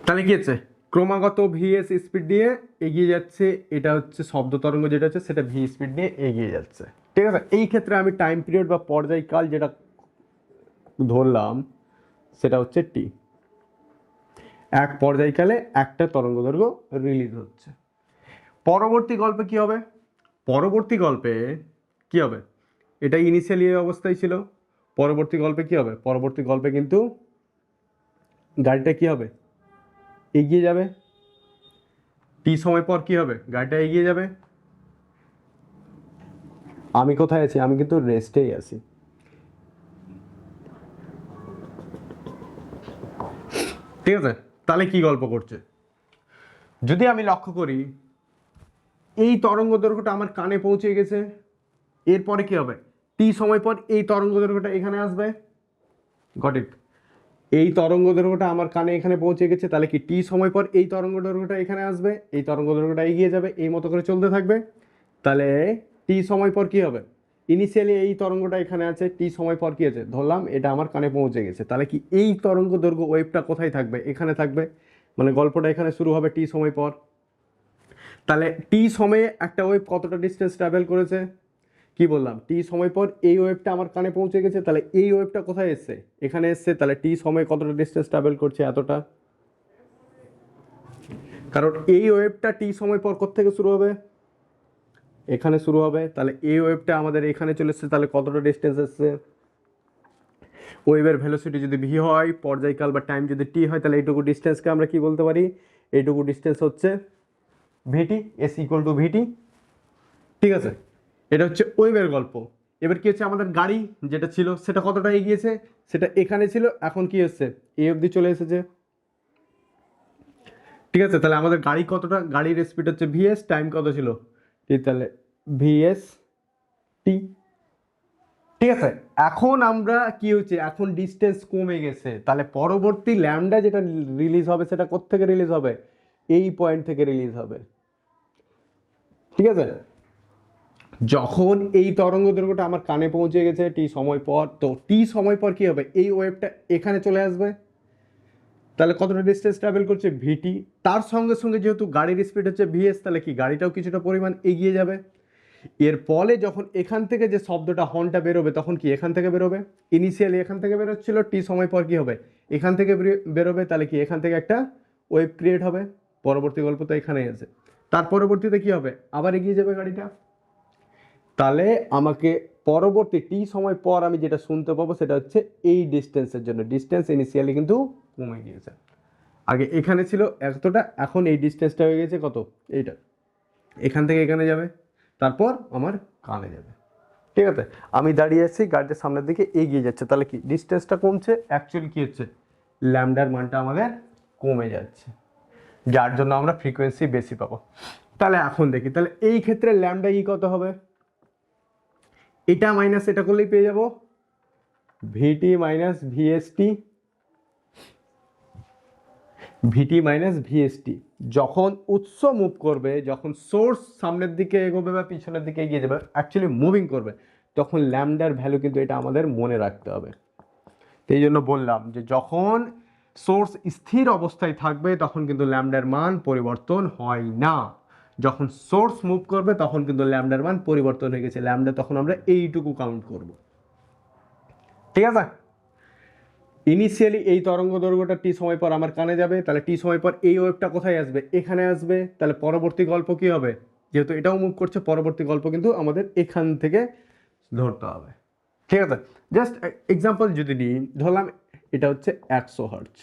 তাহলে কি হচ্ছে, ক্রমাগত ভিএস স্পিড দিয়ে এগিয়ে যাচ্ছে, এটা হচ্ছে শব্দ তরঙ্গ যেটা হচ্ছে সেটা ভি স্পিড নিয়ে এগিয়ে যাচ্ছে, ঠিক আছে। এই ক্ষেত্রে আমি টাইম পিরিয়ড বা পর্যায়কাল যেটা ধরলাম সেটা হচ্ছে টি। এক পর্যায়কালে একটা তরঙ্গ দৈর্ঘ্য রিলিজ হচ্ছে। পরবর্তী গল্পে কি হবে, পরবর্তী গল্পে কি হবে, এটা ইনিশিয়ালি এই অবস্থায় ছিল, পরবর্তী গল্পে কি হবে, পরবর্তী গল্পে কিন্তু গাড়িটা কি হবে, এগিয়ে যাবে, টি সময় পর কি হবে, গাড়িটা এগিয়ে যাবে। আমি কোথায় আছি, আমি কিন্তু রেস্টেই আছি। ঠিক আছে, তাহলে কি গল্প করছে, যদি আমি লক্ষ্য করি এই তরঙ্গ দৈর্ঘ্যটা আমার কানে পৌঁছে গেছে, এরপরে কি হবে, টি সময় পর এই তরঙ্গ দৈর্ঘ্যটা এখানে আসবে। গট ইট। এই তরঙ্গ দৈর্ঘ্যটা আমার কানে এখানে পৌঁছে গেছে, তাহলে কি টি সময় পর এই তরঙ্গ দৈর্ঘ্যটা এখানে আসবে, এই তরঙ্গ দৈর্ঘ্যটা এগিয়ে যাবে, এই মতো করে চলতে থাকবে। তাহলে টি সময় পর কি হবে, ইনিশিয়ালি এই তরঙ্গটা এখানে আছে, টি সময় পর কি আছে, ধরলাম এটা আমার কানে পৌঁছে গেছে, তাহলে কি এই তরঙ্গ দৈর্ঘ্য ওয়েভটা কোথায় থাকবে, এখানে থাকবে। মানে গল্পটা এখানে শুরু হবে টি সময় পর। তাহলে টি সময়ে একটা ওয়েভ কতটা ডিস্টেন্স ট্রাভেল করেছে, কি বললাম, টি সময় পর এই ওয়েভটা আমার কানে পৌঁছে গেছে, তাহলে এই ওয়েভটা কোথায় এসছে, এখানে এসছে, তাহলে টি সময় কতটা ডিস্টেন্স ট্রাভেল করছে, এতটা। কারণ এই ওয়েভটা টি সময় পর কোত্থেকে শুরু হবে, এখানে শুরু হবে, তাহলে এই ওয়েভটা আমাদের এখানে চলে এসছে, তাহলে কতটা ডিস্টেন্স এসছে। ওয়েভের ভেলোসিটি যদি ভি হয়, পর্যায়কাল বা টাইম যদি টি হয়, তাহলে এইটুকু ডিস্টেন্সকে আমরা কি বলতে পারি, এইটুকু ডিস্টেন্স হচ্ছে ভিটি, এস ইকুয়াল টু ভিটি। ঠিক আছে, এটা হচ্ছে ওয়েভের গল্প। এবার কি হচ্ছে, আমাদের গাড়ি যেটা ছিল সেটা কতটা এগিয়েছে, সেটা এখানে ছিল, এখন কি হচ্ছে, এই অবধি চলে এসেছে। ঠিক আছে, তাহলে আমাদের গাড়ি কতটা, গাড়ির স্পিড হচ্ছে ভিএস, টাইম কত ছিল টি, তাহলে ভিএস টি। ঠিক আছে, এখন আমরা কি হচ্ছে, এখন ডিস্টেন্স কমে গেছে, তাহলে পরবর্তী ল্যামডা যেটা রিলিজ হবে সেটা কোত্থেকে রিলিজ হবে, এই পয়েন্ট থেকে রিলিজ হবে। ঠিক আছে, যখন এই তরঙ্গ দৈর্ঘ্যটা আমার কানে পৌঁছে গেছে টি সময় পর, তো টি সময় পর কি হবে, এই ওয়েভটা এখানে চলে আসবে, তাহলে কতটা ডিস্টেন্স ট্রাভেল করছে ভিটি, তার সঙ্গে সঙ্গে যেহেতু গাড়ির স্পিড হচ্ছে ভিএস, তাহলে কি গাড়িটাও কিছুটা পরিমাণ এগিয়ে যাবে। এর ফলে যখন এখান থেকে যে শব্দটা হর্নটা বেরোবে, তখন কি এখান থেকে বেরোবে, ইনিশিয়ালি এখান থেকে বেরোচ্ছিল, টি সময় পর কি হবে, এখান থেকে বেরোবে, তাহলে কি এখান থেকে একটা ওয়েভ ক্রিয়েট হবে। পরবর্তী গল্প তো এখানেই আছে, তার পরবর্তীতে কি হবে, আবার এগিয়ে যাবে গাড়িটা। তাহলে আমাকে পরবর্তী টি সময় পর আমি যেটা শুনতে পাবো সেটা হচ্ছে এই ডিস্টেন্সের জন্য, ডিস্টেন্স ইনিশিয়ালি কিন্তু কমে গিয়েছে, আগে এখানে ছিল এতটা, এখন এই ডিস্টেন্সটা হয়ে গেছে কত, এইটা, এখান থেকে এখানে যাবে, তারপর আমার কানে যাবে। ঠিক আছে, আমি দাঁড়িয়ে আছি, গাড়িটা সামনের দিকে এগিয়ে যাচ্ছে, তাহলে কি ডিস্টেন্সটা কমছে, অ্যাকচুয়ালি কি হচ্ছে, ল্যামডার মানটা আমাদের কমে যাচ্ছে, যার জন্য আমরা ফ্রিকোয়েন্সি বেশি পাবো। তাহলে এখন দেখি, তাহলে এই ক্ষেত্রে ল্যামডা ই কত হবে, এটা মাইনাস এটা করলেই পেয়ে যাব ভিটি মাইনাস ভিএসটি, ভিটি মাইনাস ভিএসটি। যখন উৎস মুভ করবে, যখন সোর্স সামনের দিকে এগোবে বা পিছনের দিকে এগিয়ে যাবে, অ্যাকচুয়ালি মুভিং করবে, তখন ল্যামডার ভ্যালু কিন্তু এটা আমাদের মনে রাখতে হবে। এই জন্য বললাম যে যখন সোর্স স্থির অবস্থায় থাকবে তখন কিন্তু ল্যামডার মান পরিবর্তন হয় না, যখন সোর্স মুভ করবে তখন কিন্তু ল্যামডার মান পরিবর্তন হয়ে গেছে, ল্যামডা তখন আমরা এইটুকু কাউন্ট করব। ঠিক আছে, ইনিশিয়ালি এই তরঙ্গ দৈর্ঘ্যটা টি সময় পর আমার কানে যাবে, তাহলে টি সময় পর এই ওয়েভটা কোথায় আসবে, এখানে আসবে, তাহলে পরবর্তী গল্প কি হবে, যেহেতু এটাও মুভ করছে, পরবর্তী গল্প কিন্তু আমাদের এখান থেকে ধরতে হবে। ঠিক আছে, জাস্ট এক্সাম্পল যদি নিই, ধরলাম এটা হচ্ছে 100 হার্টজ,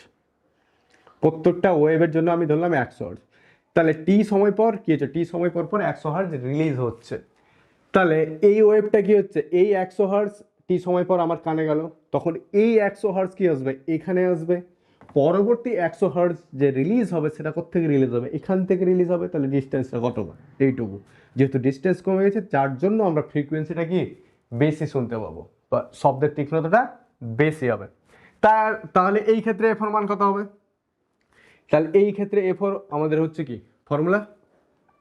প্রত্যেকটা ওয়েভের জন্য আমি ধরলাম 100 হার্টজ, তাহলে টি সময় পর কি হচ্ছে, টি সময় পর পর 100 হার্টজ রিলিজ হচ্ছে, তাহলে এই ওয়েভটা কি হচ্ছে, এই 100 হার্টজ টি সময় পর আমার কানে গেল, তখন এই 100 হার্টজ কি আসবে, এখানে আসবে, পরবর্তী 100 হার্টজ যে রিলিজ হবে সেটা কোত্থেকে রিলিজ হবে, এখান থেকে রিলিজ হবে, তাহলে ডিস্টেন্সটা কত, এইটুকু, যেহেতু ডিস্টেন্স কমে গেছে যার জন্য আমরা ফ্রিকোয়েন্সিটা কি বেশি শুনতে পাবো, বা শব্দের তীক্ষ্ণতাটা বেশি হবে। তাহলে এই ক্ষেত্রে এফ মান কত হবে, তাহলে এই ক্ষেত্রে এফ আমাদের হচ্ছে কি formula,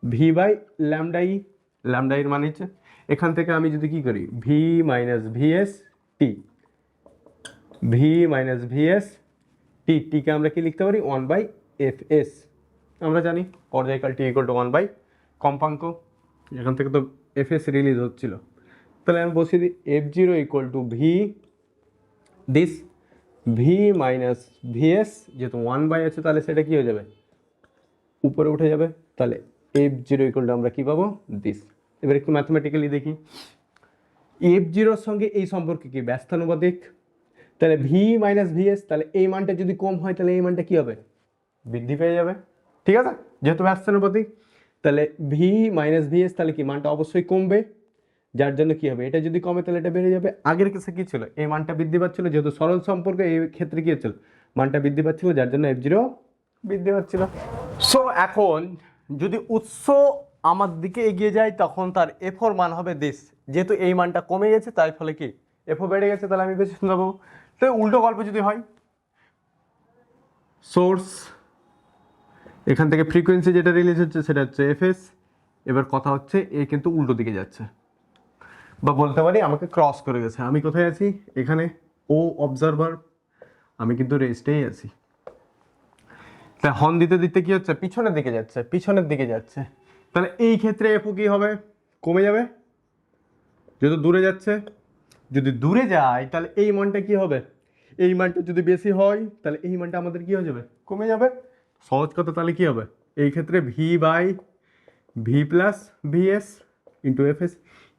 V by lambda E, lambda এর মানে হচ্ছে, এখান থেকে আমি যদি কি করি, V minus VS T, V minus VS T, টিকে আমরা কি লিখতে পারি 1/fs, আমরা জানি পর্যায়কাল টি ইকুয়াল টু 1 বাই কম্পাঙ্ক, এখান থেকে তো এফএস রিলিজ হচ্ছিল, তাহলে আমি বসিয়ে দিই f0 equal to V this V minus VS, যেহেতু 1 আছে তাহলে সেটা কি হয়ে যাবে, উপরে উঠে যাবে, তাহলে f0 ইকুয়াল টু আমরা কি পাবো, দিস। এবার একটু ম্যাথমেটিক্যালি দেখি, f0 সঙ্গে এই সম্পর্কে কি ব্যস্তানুপাতিক, তাহলে ভি মাইনাস ভিএস, তাহলে এই মানটা যদি কম হয় তাহলে এই মানটা কি হবে, বৃদ্ধি পেয়ে যাবে। ঠিক আছে, যেহেতু ব্যস্তানুপাতিক তাহলে ভি মাইনাস ভিএস, তাহলে কি মানটা অবশ্যই কমবে, যার জন্য কি হবে, এটা যদি কমে তাহলে এটা বেড়ে যাবে। আগের কেসে কি ছিল, এই মানটা বৃদ্ধি পাচ্ছিল, যেহেতু সরল সম্পর্ক এই ক্ষেত্রে কি হচ্ছিল, মানটা বৃদ্ধি পাচ্ছিল, যার জন্য F0 বৃদ্ধি পাচ্ছিল। সো এখন যদি উৎস আমার দিকে এগিয়ে যায় তখন তার F4 মান হবে দিস, যেহেতু এই মানটা কমে গেছে তাই ফলে কি F4 বেড়ে গেছে, তাহলে আমি বেশি শুনতে পাবো। তো উল্টো গল্প যদি হয়, সোর্স এখান থেকে ফ্রিকোয়েন্সি যেটা রিলিজ হচ্ছে সেটা হচ্ছে এফএস, এবার কথা হচ্ছে এ কিন্তু উল্টো দিকে যাচ্ছে, বা বলতে পারি আমাকে ক্রস করে গেছে। আমি কোথায় আছি, এখানে ও অবজারভার, আমি কিন্তু রেস্টেই আছি। তাই হর্ন দিতে দিতে কি হচ্ছে, পিছনের দিকে যাচ্ছে, পিছনের দিকে যাচ্ছে, তাহলে এই ক্ষেত্রে এফও কি হবে, কমে যাবে, যেহেতু দূরে যাচ্ছে। যদি দূরে যায় তাহলে এই মানটা কি হবে, এই মানটা যদি বেশি হয় তাহলে এই মানটা আমাদের কি হয়ে যাবে, কমে যাবে। সহজ কথা, তাহলে কি হবে, এই ক্ষেত্রে V by V plus VS into FS,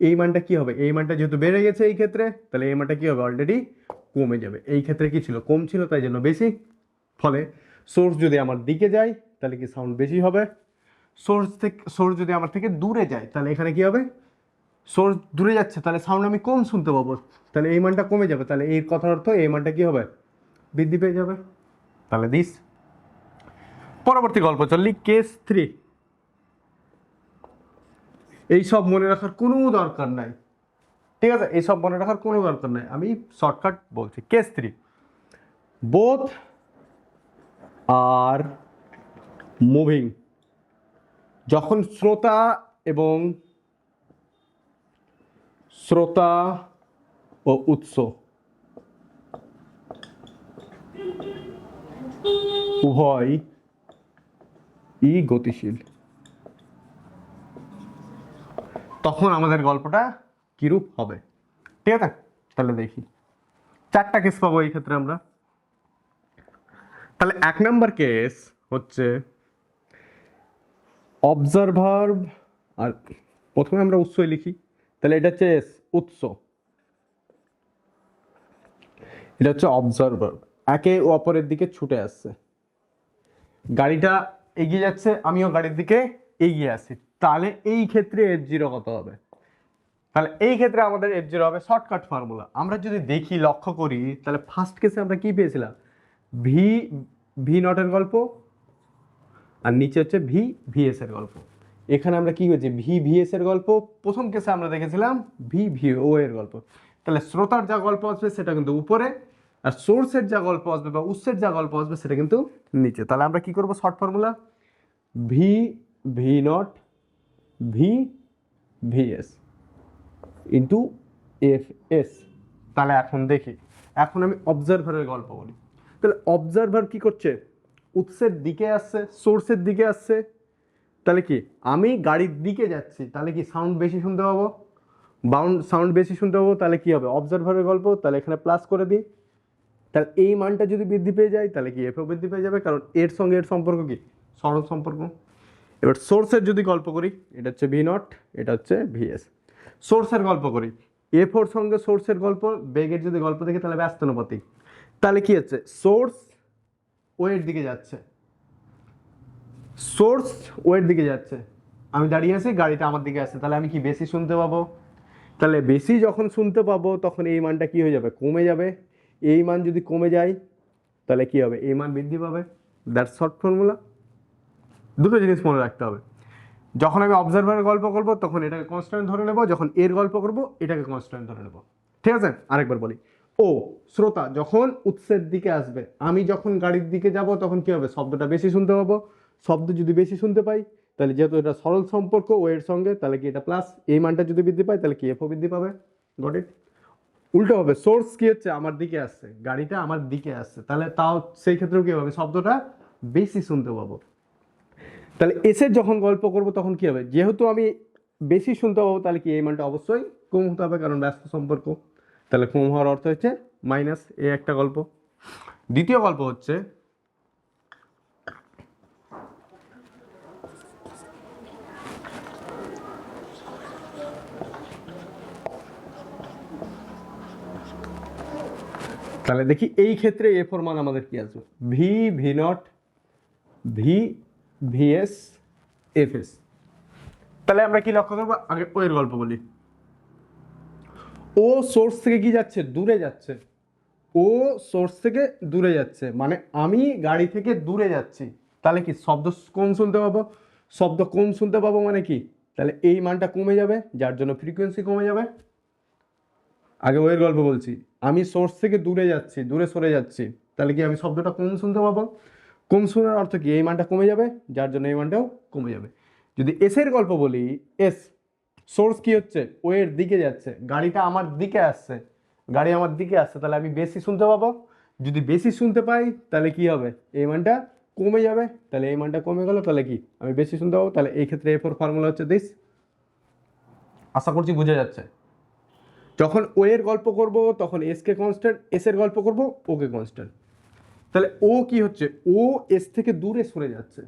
এই মানটা কি হবে, এই মানটা যেহেতু বেড়ে গেছে এই ক্ষেত্রে, তাহলে এই মানটা কি হবে, অলরেডি কমে যাবে। এই ক্ষেত্রে কি ছিল, কম ছিল, তাই জন্য বেশি। ফলে সোর্স যদি আমার দিকে যায় তাহলে কি সাউন্ড বেশি হবে, সোর্স যদি আমার থেকে দূরে যায় তাহলে এখানে কি হবে, সোর্স দূরে যাচ্ছে তাহলে সাউন্ড আমি কম শুনতে পাবো, তাহলে এই মানটা কমে যাবে, তাহলে এই কথার অর্থ এই মানটা কি হবে, বৃদ্ধি পেয়ে যাবে। তাহলে দিস। পরবর্তী গল্প চললি, কেস 3। এইসব মনে রাখার কোনো দরকার নাই, ঠিক আছে, এইসব মনে রাখার কোনো দরকার নাই, আমি শর্টকাট বলছি। কেস 3, বোথ আর মুভিং, যখন শ্রোতা ও উৎস উভয় গতিশীল, তখন আমাদের গল্পটা কিরূপ হবে, ঠিক আছে। তাহলে দেখি 4টা কেস পাবো এই ক্ষেত্রে আমরা। তাহলে 1 নম্বর কেস হচ্ছে অবজারভার, আর প্রথমে আমরা উৎসই লিখি, তাহলে এটা হচ্ছে উৎস, এটা হচ্ছে অবজারভার, একে অপরের দিকে ছুটে আসছে, গাড়িটা এগিয়ে যাচ্ছে, আমিও গাড়ির দিকে এগিয়ে আসছি, তাহলে এই ক্ষেত্রে F0 কত হবে, তাহলে এই ক্ষেত্রে আমাদের F0 হবে শর্টকাট ফর্মুলা। আমরা যদি দেখি, লক্ষ্য করি, তাহলে ফার্স্ট কেসে আমরা কি পেয়েছিলাম, ভি ভি নটের গল্প, আর নিচে হচ্ছে ভি ভিএস এর গল্প। এখানে আমরা কি করেছি, ভি ভিএস এর গল্প, প্রথম কেসে আমরা দেখেছিলাম ভি ভিও এর গল্প। তাহলে শ্রোতার যা গল্প আসবে সেটা কিন্তু উপরে, আর সোর্সের যা গল্প আসবে বা উৎসের যা গল্প আসবে সেটা কিন্তু নিচে। তাহলে আমরা কি করব, short formula, V V not V VS into F S. তাহলে এখন দেখি, এখন আমি অবজারভারের গল্প বলি। তাহলে অবজারভার কি করছে, উৎসের দিকে আসছে, সোর্সের দিকে আসছে, তাহলে কি আমি গাড়ির দিকে যাচ্ছি, তাহলে কি সাউন্ড বেশি শুনতে পাবো, সাউন্ড বেশি শুনতে পাবো, তাহলে কি হবে, অবজারভারের গল্প, তাহলে এখানে প্লাস করে দিই। তাহলে এই মানটা যদি বৃদ্ধি পেয়ে যায় তাহলে কি এফও বৃদ্ধি পেয়ে যাবে, কারণ এর সঙ্গে এর সম্পর্ক কি, সরল সম্পর্ক। এবার সোর্সের যদি গল্প করি, এটা হচ্ছে ভি নট, এটা হচ্ছে ভিএস। সোর্সের গল্প করি, এফোর সঙ্গে সোর্সের গল্প, বেগের যদি গল্প দেখি তাহলে ব্যস্তানুপাতিক, তাহলে কি হচ্ছে, সোর্স ওয়ের দিকে যাচ্ছে, সোর্স ওয়ের দিকে যাচ্ছে, আমি দাঁড়িয়ে আছি, গাড়িটা আমার দিকে আসছে, তাহলে আমি কি বেশি শুনতে পাবো, তাহলে বেশি যখন শুনতে পাবো তখন এই মানটা কি হয়ে যাবে, কমে যাবে। এই মান যদি কমে যায় তাহলে কি হবে, এই মান বৃদ্ধি পাবে। That's short formula. দুটো জিনিস মনে রাখতে হবে, যখন আমি অবজারভারের গল্প করবো তখন এটাকে কনস্ট্যান্ট ধরে নেবো, যখন এর গল্প করবো এটাকে কনস্ট্যান্ট ধরে নেবো, ঠিক আছে। আরেকবার বলি, ও শ্রোতা যখন উৎসের দিকে আসবে, আমি যখন গাড়ির দিকে যাব তখন কি হবে, শব্দটা বেশি শুনতে পাবো, শব্দ যদি বেশি শুনতে পাই তাহলে যেহেতু এটা সরল সম্পর্ক ও এর সঙ্গে, তাহলে কি এটা প্লাস, এই মানটা যদি বৃদ্ধি পায় তাহলে কি এফও বৃদ্ধি পাবে। Got it. উল্টো হবে, সোর্স কি হচ্ছে, আমার দিকে আসছে, গাড়িটা আমার দিকে আসছে, তাহলে তাও সেই ক্ষেত্রেও কি হবে, শব্দটা বেশি শুনতে পাবো। তাহলে এসের যখন গল্প করব তখন কি হবে, যেহেতু আমি বেশি শুনতে পাবো তাহলে কি এই মানটা অবশ্যই কম হতে হবে, কারণ ব্যস্ত সম্পর্ক। তাহলে কম হওয়ার অর্থ হচ্ছে মাইনাস, এই একটা গল্প। দ্বিতীয় গল্প হচ্ছে তাহলে দেখি এই ক্ষেত্রে এ ফোর মান আমাদের কি আসবে, V V not V VS FS. তাহলে আমরা কি লক্ষ্য করবো, আগে ও এর গল্প বলি। ও সোর্স থেকে কি যাচ্ছে, দূরে যাচ্ছে। ও সোর্স থেকে দূরে যাচ্ছে মানে আমি গাড়ি থেকে দূরে যাচ্ছি, তাহলে কি শব্দ কম শুনতে পাবো। শব্দ কম শুনতে পাবো মানে কি, তাহলে এই মানটা কমে যাবে, যার জন্য ফ্রিকোয়েন্সি কমে যাবে। আগে ওয়ের গল্প বলছি, আমি সোর্স থেকে দূরে যাচ্ছি, দূরে সরে যাচ্ছি, তাহলে কি আমি শব্দটা কম শুনতে পাবো। কম শোনার অর্থ কি, এই মানটা কমে যাবে, যার জন্য এই মানটাও কমে যাবে। যদি এস এর গল্প বলি, এস সোর্স কি হচ্ছে, ওয়ের দিকে যাচ্ছে, গাড়িটা আমার দিকে আসছে, গাড়ি আমার দিকে আসছে, তাহলে আমি বেশি শুনতে পাবো। যদি বেশি শুনতে পাই তাহলে কি হবে, এই মানটা কমে যাবে, তাহলে এই মানটা কমে গেল, তাহলে কি আমি বেশি শুনতে পাবো। তাহলে এই ক্ষেত্রে এফোর ফর্মুলা হচ্ছে দিস। আশা করছি বুঝে যাচ্ছে। যখন ও এর গল্প করব তখন এস কে কনস্ট্যান্ট, এস এর গল্প করব ও কে কনস্ট্যান্ট। তাহলে ও কি হচ্ছে, ও এস থেকে দূরে সরে যাচ্ছে,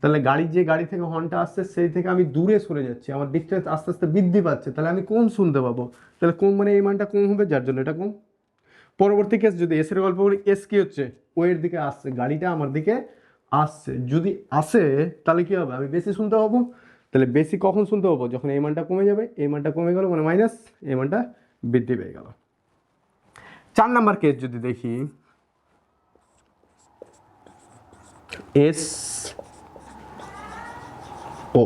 তাহলে গাড়ি থেকে হর্নটা আসছে সেই থেকে আমি দূরে সরে যাচ্ছি, আমার ডিস্টেন্স আস্তে আস্তে বৃদ্ধি পাচ্ছে, তাহলে আমি কম শুনতে পাবো। তাহলে কম মানে এই মানটা কম হবে, যার জন্য এটা কম। পরবর্তী কেস যদি এস এর গল্প করি, এস কি হচ্ছে, ও এর দিকে আসছে, গাড়িটা আমার দিকে আসছে, যদি আসে তাহলে কি হবে, আমি বেশি শুনতে পাবো। তাহলে বেশি কখন শুনতে পাবো, যখন এই মানটা কমে যাবে, এই মানটা কমে গেল মানে মাইনাস, এই মানটা বৃদ্ধি পেয়ে গেল। 4 নাম্বার কেস যদি দেখি, S O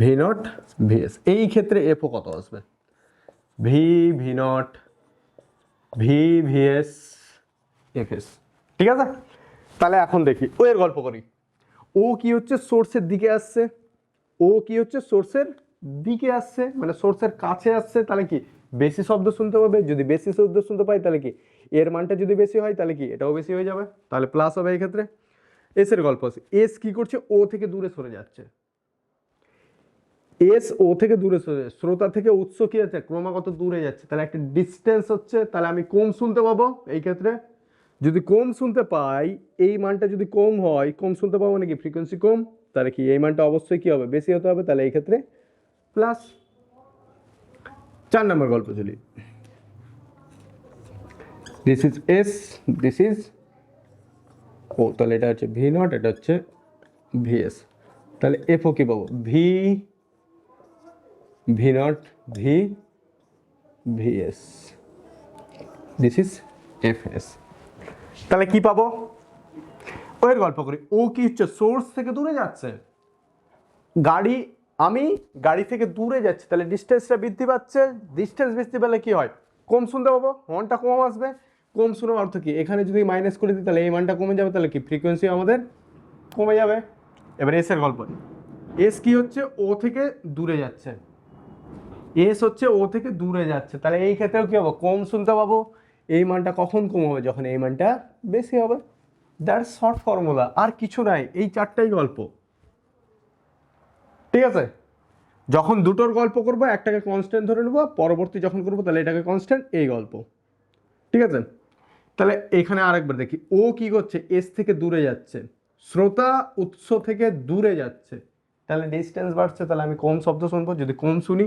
V not VS, এই ক্ষেত্রে এফও কত আসবে, V V not V VS FS. ঠিক আছে, তাহলে এখন দেখি ও এর গল্প করি। ও কি হচ্ছে, সোর্সের দিকে আসছে, ও কি হচ্ছে, সোর্সের দিকে আসছে মানে সোর্সের কাছে আসছে, তাহলে কি বেশি শব্দ শুনতে পাবে। যদি বেশি শব্দ শুনতে পাই তাহলে কি এর মানটা যদি বেশি হয় তাহলে কি এটাও বেশি হয়ে যাবে, তাহলে প্লাস হবে এই ক্ষেত্রে। এস এর গল্প আছে, এস কি করছে, ও থেকে দূরে সরে যাচ্ছে, এস ও থেকে দূরে সরে, শ্রোতা থেকে উৎস কি আছে, ক্রমাগত দূরে যাচ্ছে, তাহলে একটা ডিস্টেন্স হচ্ছে, তাহলে আমি কম শুনতে পাবো এই ক্ষেত্রে। যদি কম শুনতে পাই, এই মানটা যদি কম হয়, কম শুনতে পাবো নাকি ফ্রিকোয়েন্সি কম, তাহলে কি এই মানটা অবশ্যই কি হবে, বেশি হতে হবে, তাহলে এই ক্ষেত্রে প্লাস। 4 নম্বর গল্প চলি, this is S, this is O, তাহলে এটা হচ্ছে ভি নট, এটা হচ্ছে ভিএস, তাহলে এফ ও কি পাবো, V V not V VS, this is F S. তাহলে কি পাবো, ও এর গল্প করি। ও কি হচ্ছে, সোর্স থেকে দূরে যাচ্ছে, আমি গাড়ি থেকে দূরে যাচ্ছি, তাহলে ডিস্টেন্সটা বৃদ্ধি পাচ্ছে, ডিস্টেন্স বৃদ্ধি পেলে কি হয়, কম শুনতে পাবো, হর্নটা কম আসবে। কম শোনার অর্থ কি, এখানে যদি মাইনাস করে দিই তাহলে এই মানটা কমে যাবে, তাহলে কি ফ্রিকোয়েন্সি আমাদের কমে যাবে। এবার এস এর গল্প, এস কি হচ্ছে, ও থেকে দূরে যাচ্ছে, এস হচ্ছে ও থেকে দূরে যাচ্ছে, তাহলে এই ক্ষেত্রেও কি হবে, কম শুনতে পাবো। এই মানটা কখন কম হবে, যখন এই মানটা বেশি হবে। দ্যাটস শর্ট ফর্মুলা, আর কিছু নাই, এই 4টাই গল্প। ঠিক আছে, যখন দুটোর গল্প করবো একটাকে কনস্ট্যান্ট ধরে নেবো, পরবর্তী যখন করবো তাহলে এটাকে কনস্ট্যান্ট, এই গল্প। ঠিক আছে, তাহলে এখানে আরেকবার দেখি, ও কি করছে, এস থেকে দূরে যাচ্ছে, শ্রোতা উৎস থেকে দূরে যাচ্ছে, তাহলে ডিস্টেন্স বাড়ছে, তাহলে আমি কম শব্দ শুনবো। যদি কম শুনি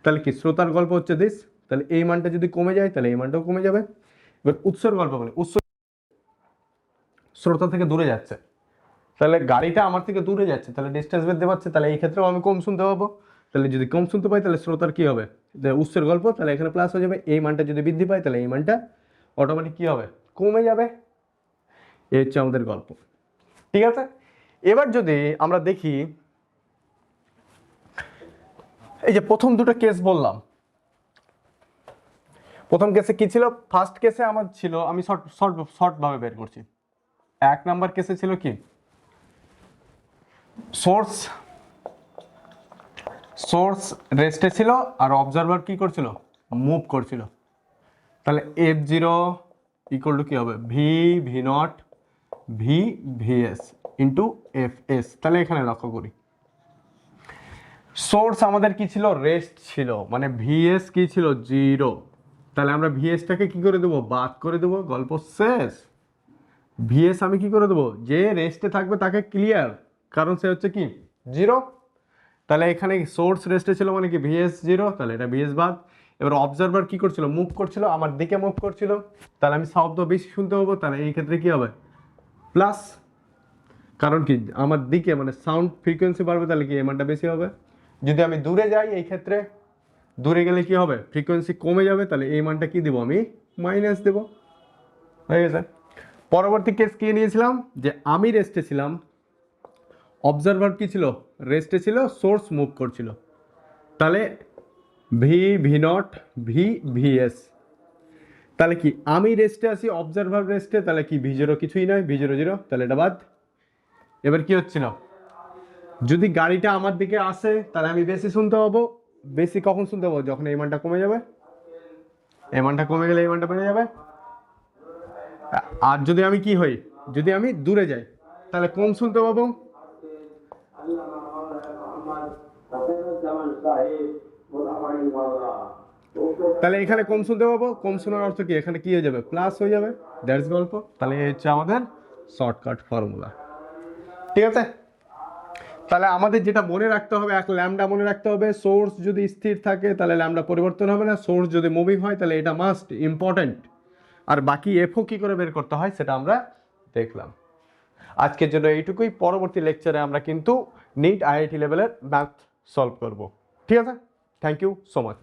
তাহলে কি শ্রোতার গল্প হচ্ছে দিস, তাহলে এই মানটা যদি কমে যায় তাহলে এই মানটাও কমে যাবে। এবার উৎসের গল্প বলে, উৎস শ্রোতা থেকে দূরে যাচ্ছে, তাহলে গাড়িটা আমার থেকে দূরে যাচ্ছে, তাহলে ডিস্টেন্স বৃদ্ধি পাচ্ছে, তাহলে এই ক্ষেত্রেও আমি কম শুনতে পাবো। তাহলে যদি কম শুনতে পাই তাহলে শ্রোতার কি হবে, উৎসের গল্প, তাহলে এখানে প্লাস হয়ে যাবে। এই মানটা যদি বৃদ্ধি পায় তাহলে এই মানটা অটোমেটিক কি হবে, কমে যাবে। এই হচ্ছে আমাদের গল্প। ঠিক আছে, এবার যদি আমরা দেখি, এই যে প্রথম দুটো কেস বললাম, প্রথম কেসে কি ছিল, ফার্স্ট কেসে আমার ছিল, আমি শর্ট ভাবে বের করছি। 1 নাম্বার কেসে ছিল কি, সোর্স রেস্টে ছিল আর অবজারভার কি করছিল, মুভ করছিল। তাহলে F0 ইকুয়াল টু কি হবে, V not VS into FS. তাহলে এখানে লক্ষ্য করি, সোর্স আমাদের কি ছিল, রেস্ট ছিল, মানে ভিএস কি ছিল, 0। তাহলে আমরা ভিএসটাকে কি করে দেবো, বাদ করে দেবো, গল্প শেষ। ভিএস আমি কি করে দেবো, যে রেস্টে থাকবে তাকে ক্লিয়ার, কারণ সে হচ্ছে কি 0। তাহলে এখানে সোর্স রেস্টে ছিল মানে কি ভিএস 0, তাহলে এটা ভিএস বাদ। এবার অবজারভার কি করছিল, মুভ করছিল, আমার দিকে মুভ করছিল, তাহলে আমি শব্দ বেশি শুনতে পাবো, তাহলে এই ক্ষেত্রে কি হবে, প্লাস। কারণ কি আমার দিকে মানে সাউন্ড ফ্রিকোয়েন্সি বাড়বে, তাহলে কি এই মানটা বেশি হবে। যদি আমি দূরে যাই, এই ক্ষেত্রে দূরে গেলে কি হবে, ফ্রিকোয়েন্সি কমে যাবে, তাহলে এই মানটা কি দেবো আমি, মাইনাস দেবো। হয়ে গেছে। পরবর্তী কেস কি নিয়েছিলাম, যে আমি রেস্টে ছিলাম, অবজারভার কি ছিল, রেস্টে ছিল, সোর্স মুভ করছিল, তাহলে V V not V VS. তাহলে কি আমি রেস্টে আছি, অবজারভার রেস্টে, তাহলে কি ভি জিরো কিছুই নয়, ভি জিরো জিরো, তাহলে এটা বাদ। এবার কি হচ্ছিল, যদি গাড়িটা আমার দিকে আসে তাহলে আমি বেশি শুনতে পাবো। বেশি কখন শুনতে পাবো, যখন এই মানটা কমে যাবে, এই মানটা কমে গেলে এই মানটা বেড়ে যাবে। আর যদি আমি কি হই, যদি আমি দূরে যাই, তাহলে কম শুনতে পাবো। তাহলে এখানে কম শুনতে পাবো, কম শোনার অর্থ কি, এখানে কি হয়ে যাবে, প্লাস হয়ে যাবে। দ্যাটস গল্প। তাহলে এই হচ্ছে আমাদের শর্টকাট ফর্মুলা। ঠিক আছে, তাহলে আমাদের যেটা মনে রাখতে হবে, এক ল্যামডা মনে রাখতে হবে। সোর্স যদি স্থির থাকে তাহলে ল্যামডা পরিবর্তন হবে না, সোর্স যদি মুভিং হয় তাহলে এটা মাস্ট ইম্পর্টেন্ট। আর বাকি এফও কি করে বের করতে হয় সেটা আমরা দেখলাম। আজকের জন্য এইটুকুই। পরবর্তী লেকচারে আমরা কিন্তু নিট আইআইটি লেভেলের ম্যাথ সলভ করব। ঠিক আছে, থ্যাংক ইউ সো মাচ।